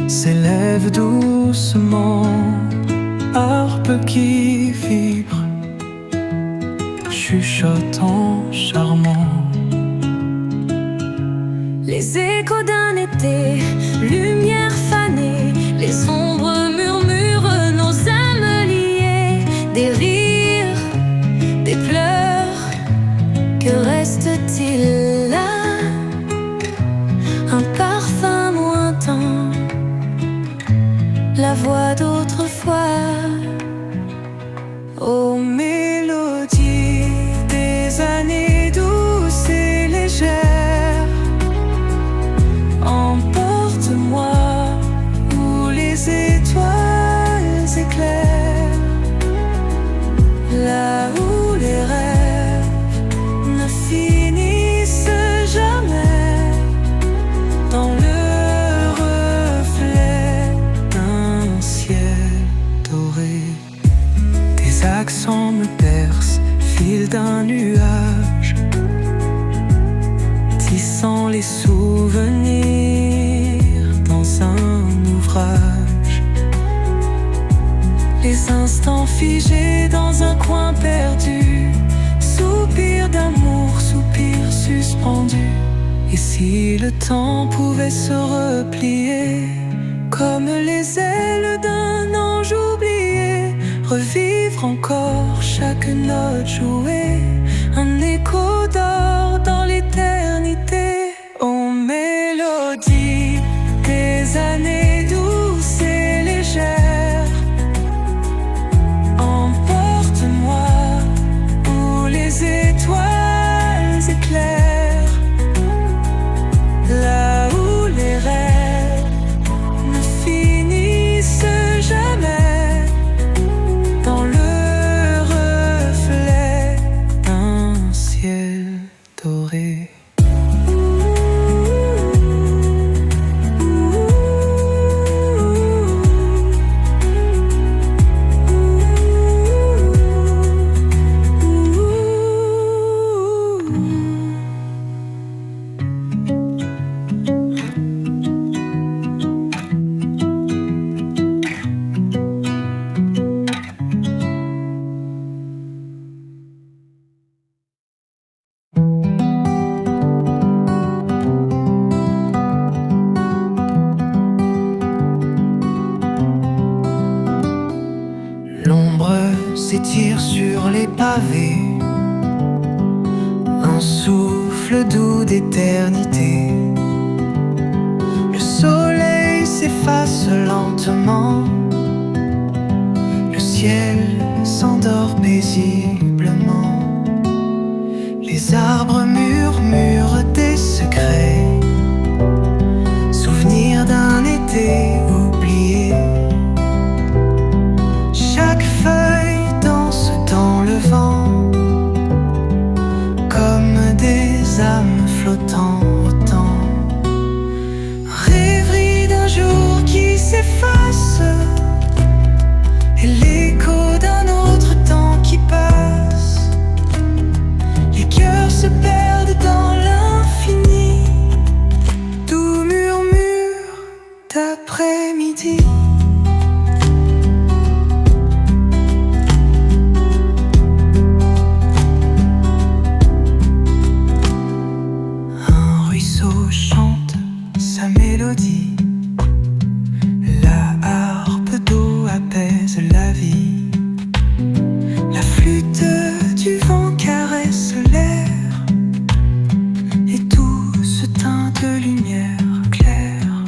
Speaker 3: s'élève doucement, harpe qui vibre, chuchotant charmant.
Speaker 4: Les échos d'un été, lumière fanée, les ombres murmurent nos âmes liées. Des rires, des pleurs, que reste-t-il là? Un parfum lointain, la voix d'autrefois. Aux mélodies des années douces et légères, étoiles éclairent, là où les rêves ne finissent jamais, dans le reflet d'un ciel doré. Tes accents me bercent, fil d'un nuage, tissant les souvenirs dans un ouvrage. Les instants figés dans un coin perdu, soupir d'amour, soupir suspendu. Et si le temps pouvait se replier, comme les ailes d'un ange oublié, revivre encore chaque note jouée, un écho d'or dans l'éternité. Aux mélodies des années douces et légères, emporte-moi où les étoiles éclairent, là où les rêves ne finissent jamais, dans le reflet d'un
Speaker 3: s'étire sur les pavés, un souffle doux d'éternité. Le soleil s'efface lentement, le ciel s'endort paisiblement. Les arbres murmurent des secrets, souvenirs d'un été oublié. Chaque feuille danse dans le vent, comme des âmes flottant au temps. Rêverie d'un jour qui s'efface, et l'écho d'un autre temps qui passe. Les cœurs se perdent dans l'infini, doux murmure d'après-midi. Un ruisseau chante sa mélodie, la harpe d'eau apaise la vie. La flûte du vent caresse l'air, et tout se teint de lumière claire.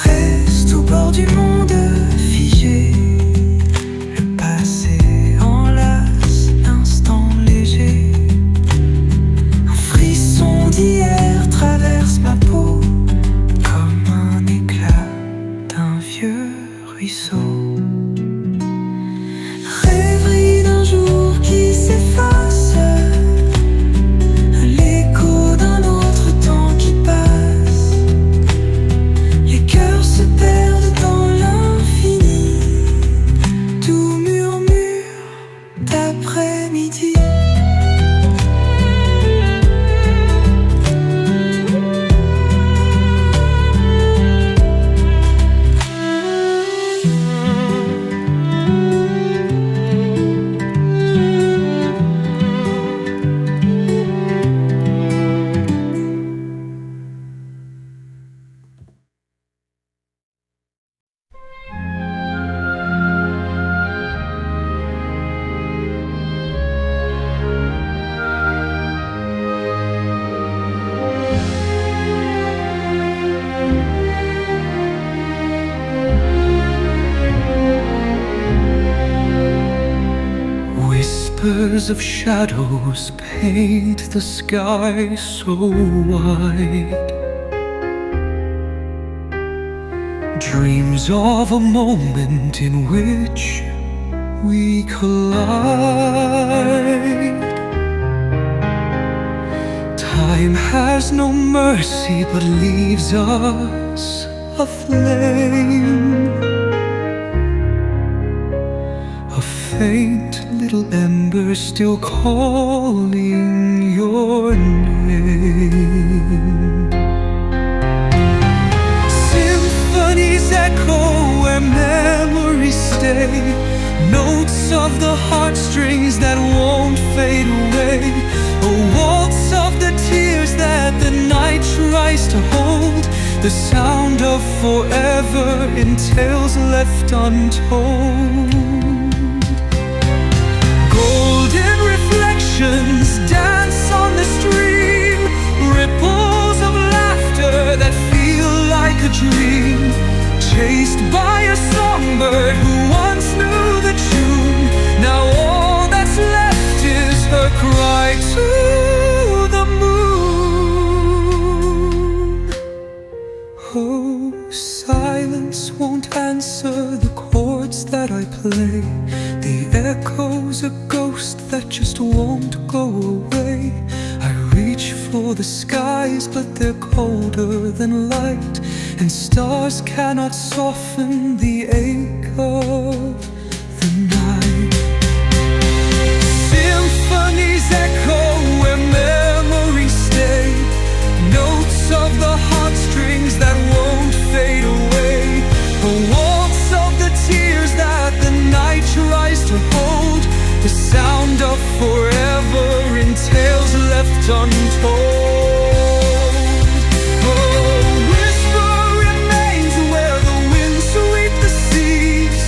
Speaker 3: Reste au bord du monde figé, le passé enlace l'instant léger. Un frisson d'hier traverse ma peau, comme un éclat d'un vieux ruisseau. Rêverie d'un jour qui s'efface, l'écho d'un autre temps qui passe. Les cœurs se perdent dans l'infini, doux murmure d'après-midi. Whispers of shadows paint the sky so wide. Dreams of a moment in which we collide. Time has no mercy but leaves us aflame. A faint little ember still calling your name. Symphonies echo where memories stay, notes of the heartstrings that won't fade away. A waltz of the tears that the night tries to hold, the sound of forever in tales left untold. Golden reflections dance on the stream, ripples of laughter that feel like a dream, chased by a songbird who once knew the tune. Now all that's left is her cry to the moon. Oh, silence won't answer the chords that I play. The echo's a ghost that just won't go away. I reach for the skies, but they're colder than light, and stars cannot soften the ache of the night. Symphonies echo where memories stay, notes of the heartstrings that won't fade away. A waltz of the tears that the night tries to hold, the sound of forever in tales left untold. Oh, whisper remains where the winds sweep the seas,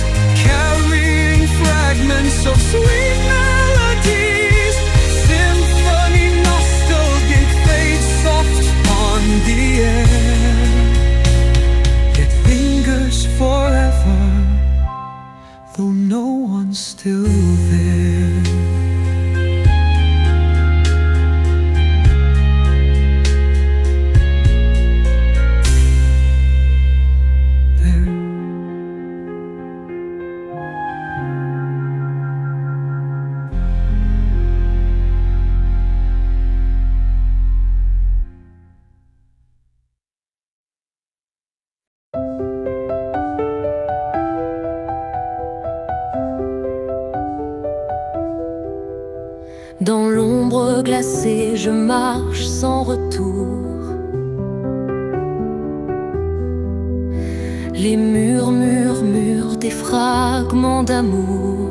Speaker 3: s'est ouvert.
Speaker 4: Dans l'ombre glacée, je marche sans retour. Les murs murmurent des fragments d'amour.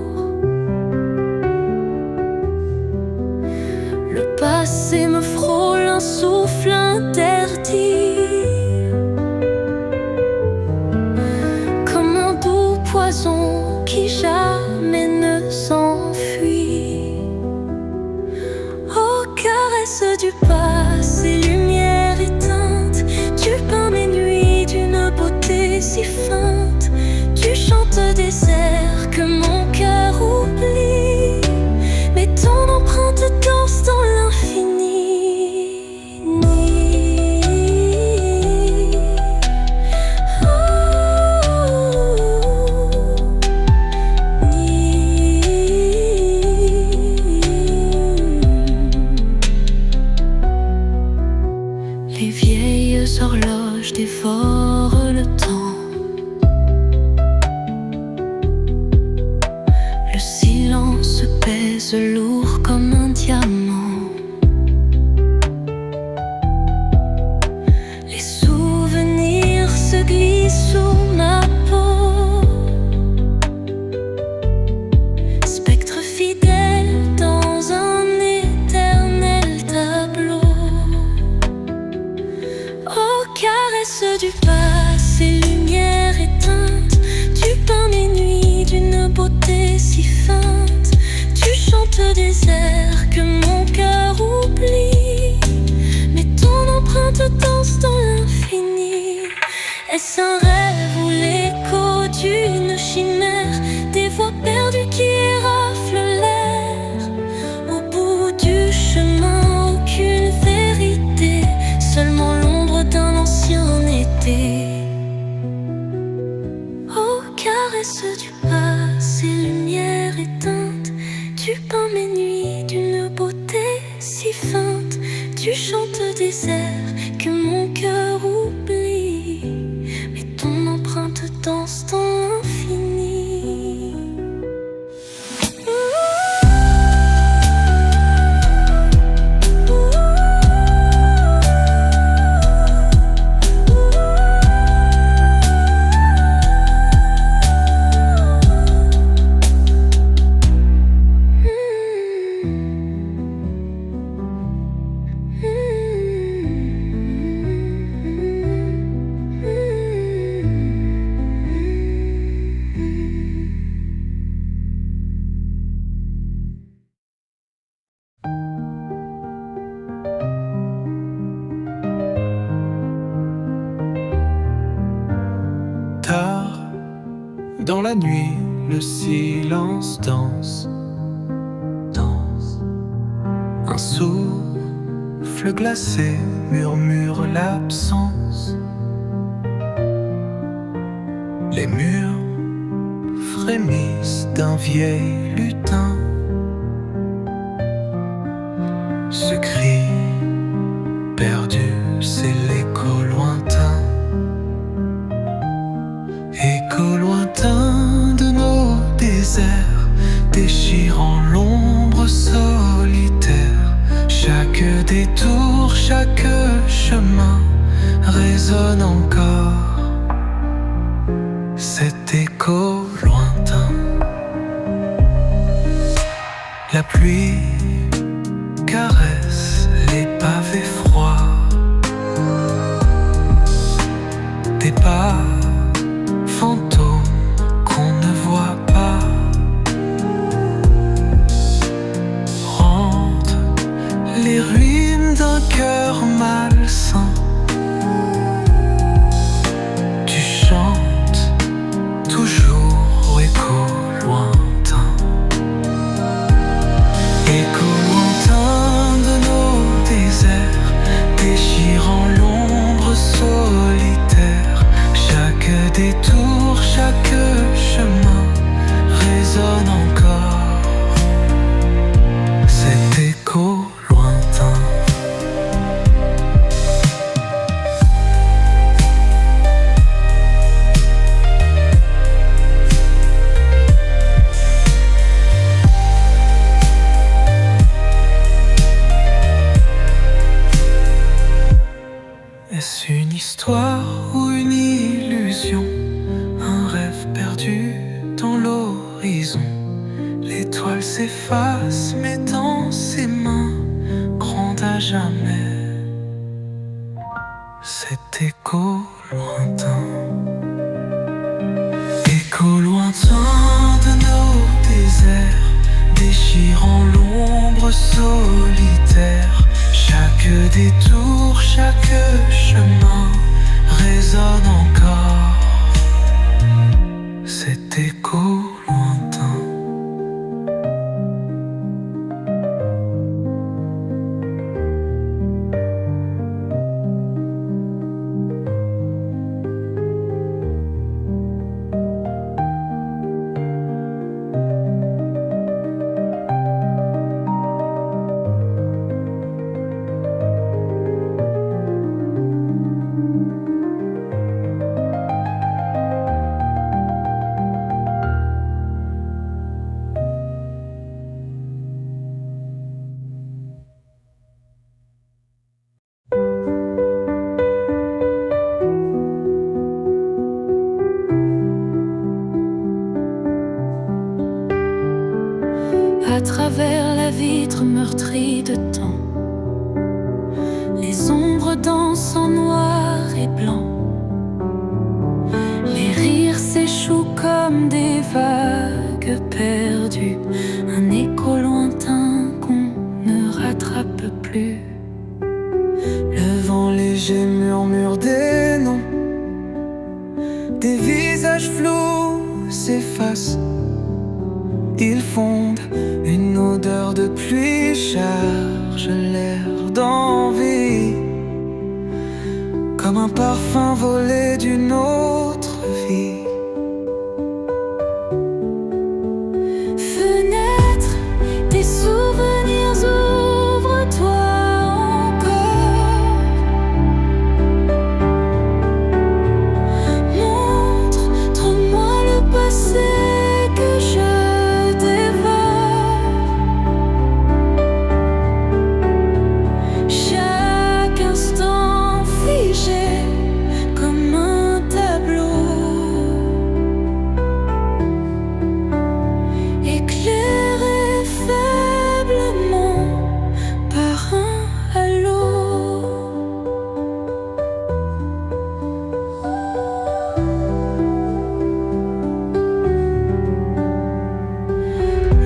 Speaker 4: Le passé me frôle, un souffle interdit. Comme un doux poison qui jamais ne s'enfuit. Aux caresses du passé, lumière éteinte, tu peins mes nuits d'une beauté si feinte. Tu chantes des airs que mon cœur oublie, mais ton empreinte danse dans l'infini. Les vieilles horloges dévorent le temps. Le silence pèse lourd comme un diamant. Les souvenirs se glissent sous ma peau. Spectre fidèle dans un éternel tableau. Aux caresses du passé, lumière éteinte, tu peins mes nuits d'une beauté si feinte. Tu chantes des airs que mon cœur oublie, mais ton empreinte danse dans l'infini. Est-ce un rêve ou l'écho d'une chimère? Des voix perdues qui raflent l'air. Au bout du chemin, aucune vérité, seulement l'ombre d'un ancien été. Aux caresses du passé, lumière éteinte, tu peins mes nuits d'une beauté si feinte. Tu chantes des airs que mon cœur oublie, mais ton empreinte danse dans l'infini.
Speaker 3: Tard, dans la nuit, le silence danse. Un souffle glacé murmure l'absence. Les murs frémissent d'un vieil lutin. Ce cri perdu, c'est l'écho lointain. Écho lointain de nos déserts, déchirant l'ombre solitaire. Chaque détour, chaque chemin résonne encore. Cet écho lointain. La pluie caresse les pavés froids. Des pas fantômes qu'on ne voit pas rendent les ruines d'un cœur malsain. Tu chantes toujours au écho lointain. s'efface, mais dans ses mains, grandes à jamais, cet écho lointain. Écho lointain de nos déserts, déchirant l'ombre solitaire. Chaque détour, chaque chemin résonne encore, cet écho lointain.
Speaker 4: À travers la vitre meurtrie de temps, les ombres dansent en noir et blanc. Les rires s'échouent comme des vagues perdues, un écho lointain qu'on ne rattrape plus.
Speaker 3: Le vent léger murmure des noms, des visages flous s'effacent. Ils fondent, une odeur de pluie charge l'air d'envie, comme un parfum volé d'une autre vie.
Speaker 4: Fenêtre des souvenirs, ouvre-toi encore. Montre-moi le passé que je dévore. Chaque instant figé comme un tableau, éclairé faiblement par un halo.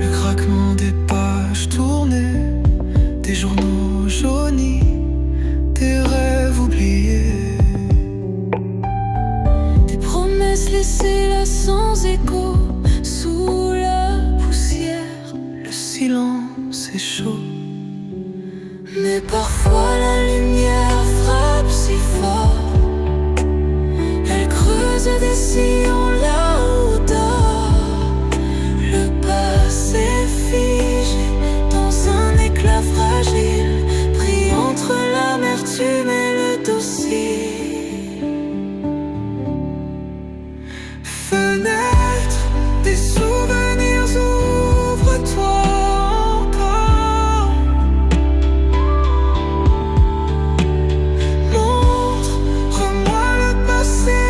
Speaker 3: Le craquement des pages tournées, des journaux jaunis, des rêves oubliés,
Speaker 4: Des promesses laissées là sans écho, sous la poussière.
Speaker 3: le silence est chaud.
Speaker 4: Mais parfois la lumière frappe si fort, elle creuse des sillons là où dort le passé figé dans un éclat fragile, pris entre l'amertume et le docile.
Speaker 3: Fenêtre des souvenirs, ouvre-toi encore. Montre-moi le passé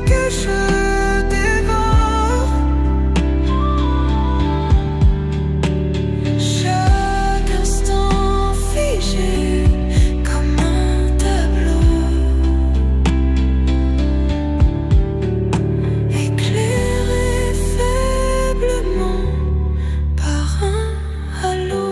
Speaker 3: que je dévore.
Speaker 4: Chaque instant figé comme un tableau, éclairé faiblement par un halo.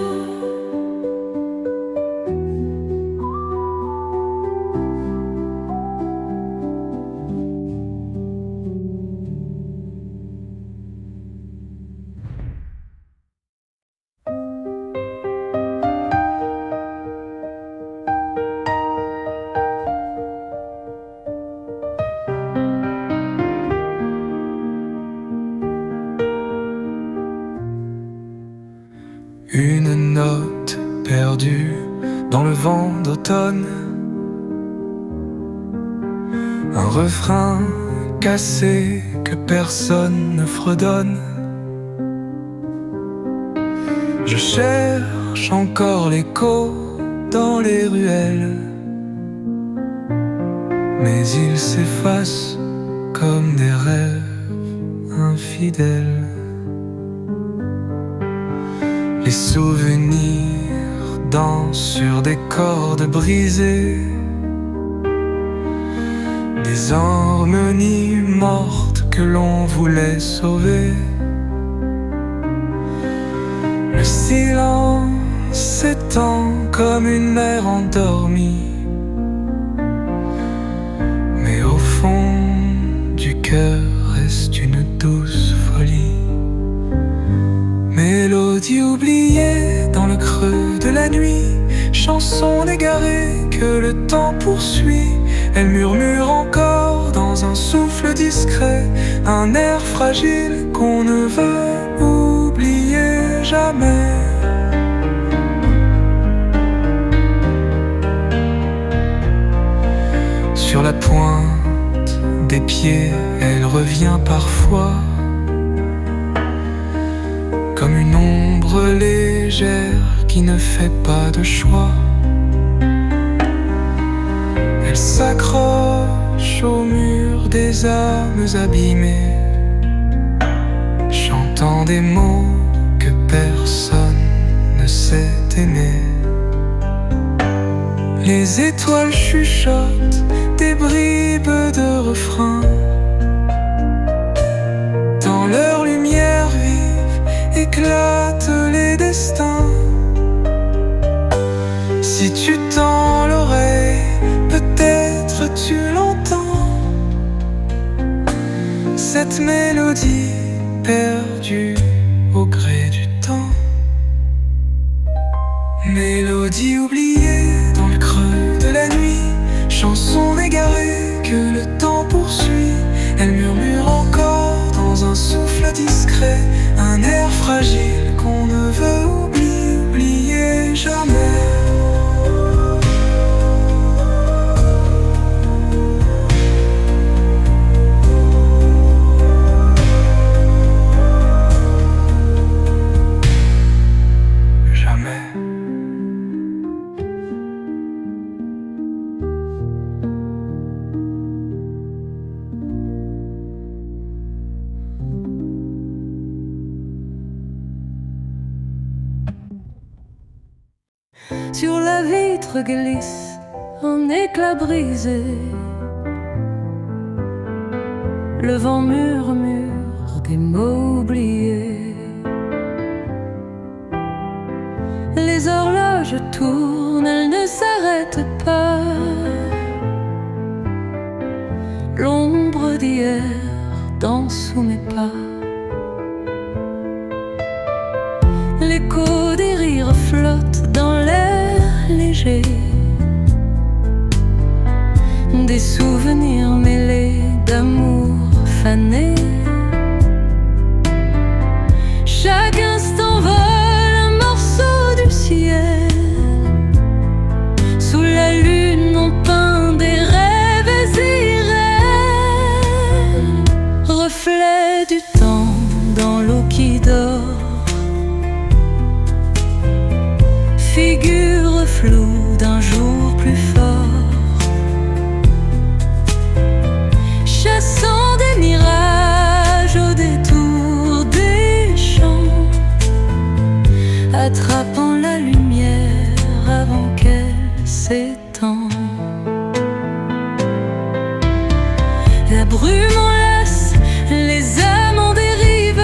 Speaker 3: Une note perdue dans le vent d'automne, un refrain cassé que personne ne fredonne. Je cherche encore l'écho dans les ruelles, mais il s'efface comme des rêves infidèles. souvenirs dansent sur des cordes brisées, des harmonies mortes que l'on voulait sauver. Le silence s'étend comme une mer endormie, mais au fond du cœur reste une douce folie. Mélodie oubliée dans le creux de la nuit, chanson égarée que le temps poursuit. Elle murmure encore dans un souffle discret, un air fragile qu'on ne veut oublier jamais. Sur la pointe des pieds, elle revient parfois, comme une ombre légère qui ne fait pas de choix. Elle s'accroche au mur des âmes abîmées, chantant des mots que personne ne sait aimer. Les étoiles chuchotent des bribes de refrains, dans leur lumière vive éclatent les destins. Si tu tends l'oreille, peut-être tu l'entends, cette mélodie perdue au gré du temps. Mélodie oubliée dans le creux de la nuit, chanson égarée que le temps poursuit. Elle murmure encore dans un souffle discret, un air fragile qu'on ne veut oublier jamais.
Speaker 4: Sur la vitre glisse un éclat brisé, le vent murmure des mots oubliés. Les horloges tournent, elles ne s'arrêtent pas. L'ombre d'hier danse sous mes pas. L'écho des rires flotte dans l'air léger, des souvenirs mêlés d'amour fané. Chaque instant vole un morceau du ciel, sous la lune on peint des rêves irréels, reflet du temps dans l'eau qui dort. Figure floue d'un jour plus fort, chassant des mirages au détour des champs, attrapant la lumière avant qu'elle s'étende. La brume enlace les âmes en dérive,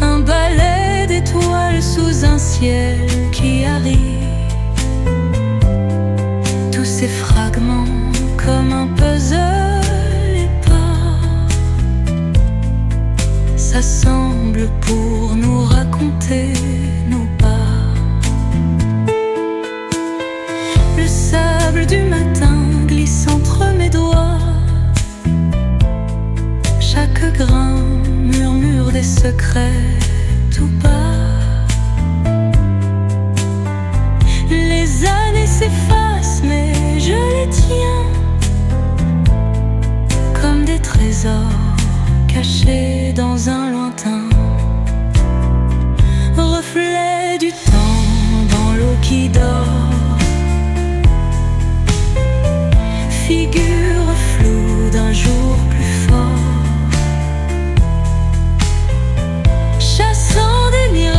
Speaker 4: un balai d'étoiles sous un ciel qui arrive. Tous ces fragments comme un puzzle épars s'assemblent pour nous raconter nos pas. Le sable du matin glisse entre mes doigts, chaque grain murmure des secrets tout bas. Les années s'effacent mais je les tiens comme des trésors cachés dans un lointain, reflet du temps dans l'eau qui dort, figure floue d'un jour plus fort, chassant des mirages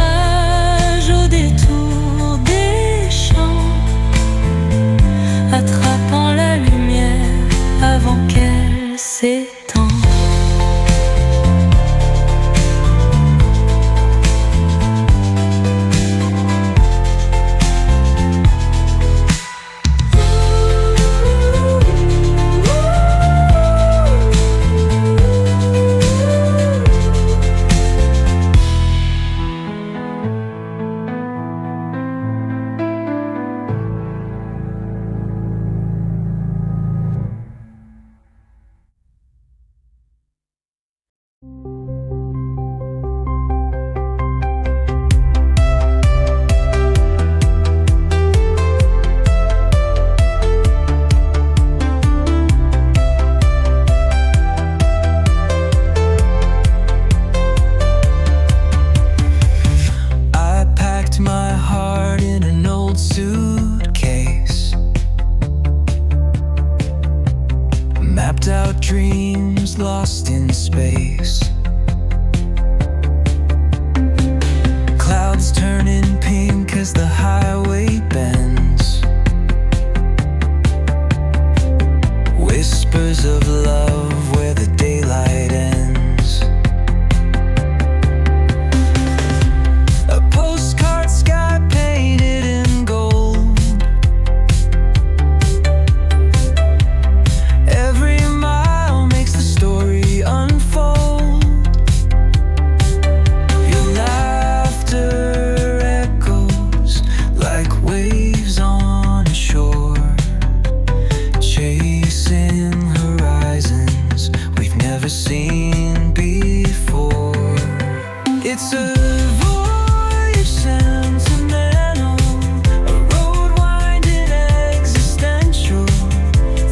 Speaker 3: space. Clouds turning pink as the highway bends. Whispers of love where the daylight ends. A postcard sky painted in gold. Every mile makes the story unfold. Your laughter echoes like waves on a shore, chasing horizons we've never seen before. It's a voyage sentimental, a road winding existential,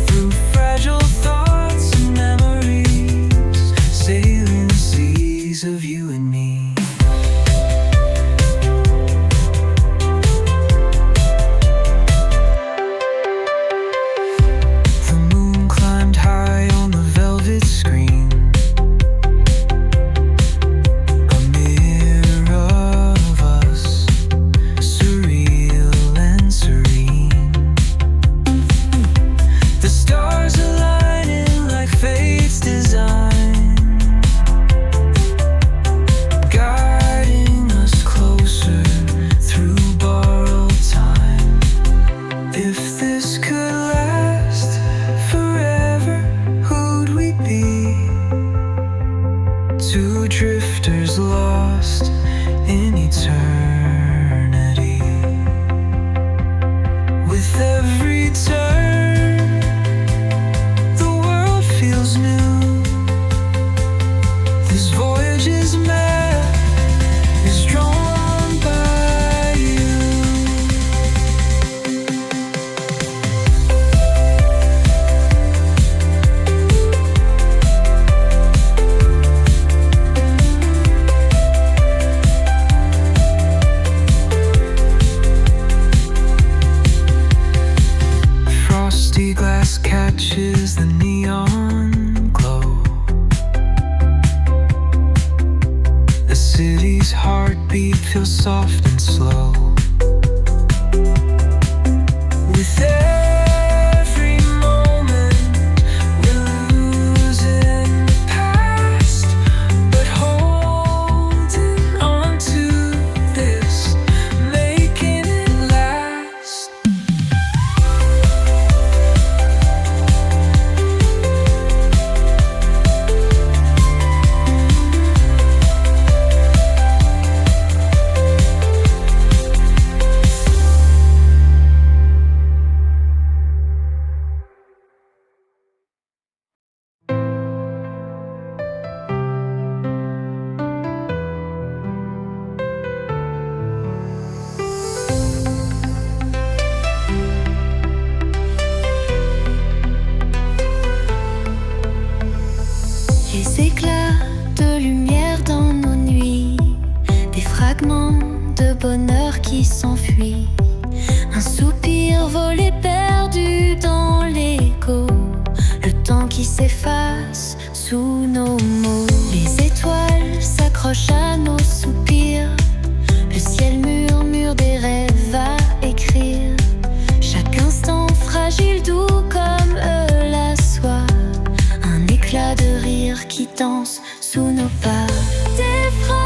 Speaker 3: through fragile thoughts and memories, sailing the seas of you and me. The moon climbed high on the velvet screen, a mirror of us, surreal and serene. The stars aligning like fate's design, guiding us closer through borrowed time. If this could last forever, who'd we be? Two drifters lost in eternity. With every turn, the world feels new. This voyage is mad, is drawn by you. Frosty glass catches the neon glow. The city's heartbeat feels soft and slow. With every moment, we're losing the past, but holding on to this, making it last.
Speaker 4: Les éclats de lumière dans nos nuits, des fragments de bonheur qui s'enfuient, un soupir volé perdu dans l'écho, le temps qui s'efface sous nos mots. Les étoiles s'accrochent à nos soupirs, le ciel murmure des rêves à écrire, chaque instant fragile, doux comme la soie, un éclat de rire qui danse sous nos pas. Des phrases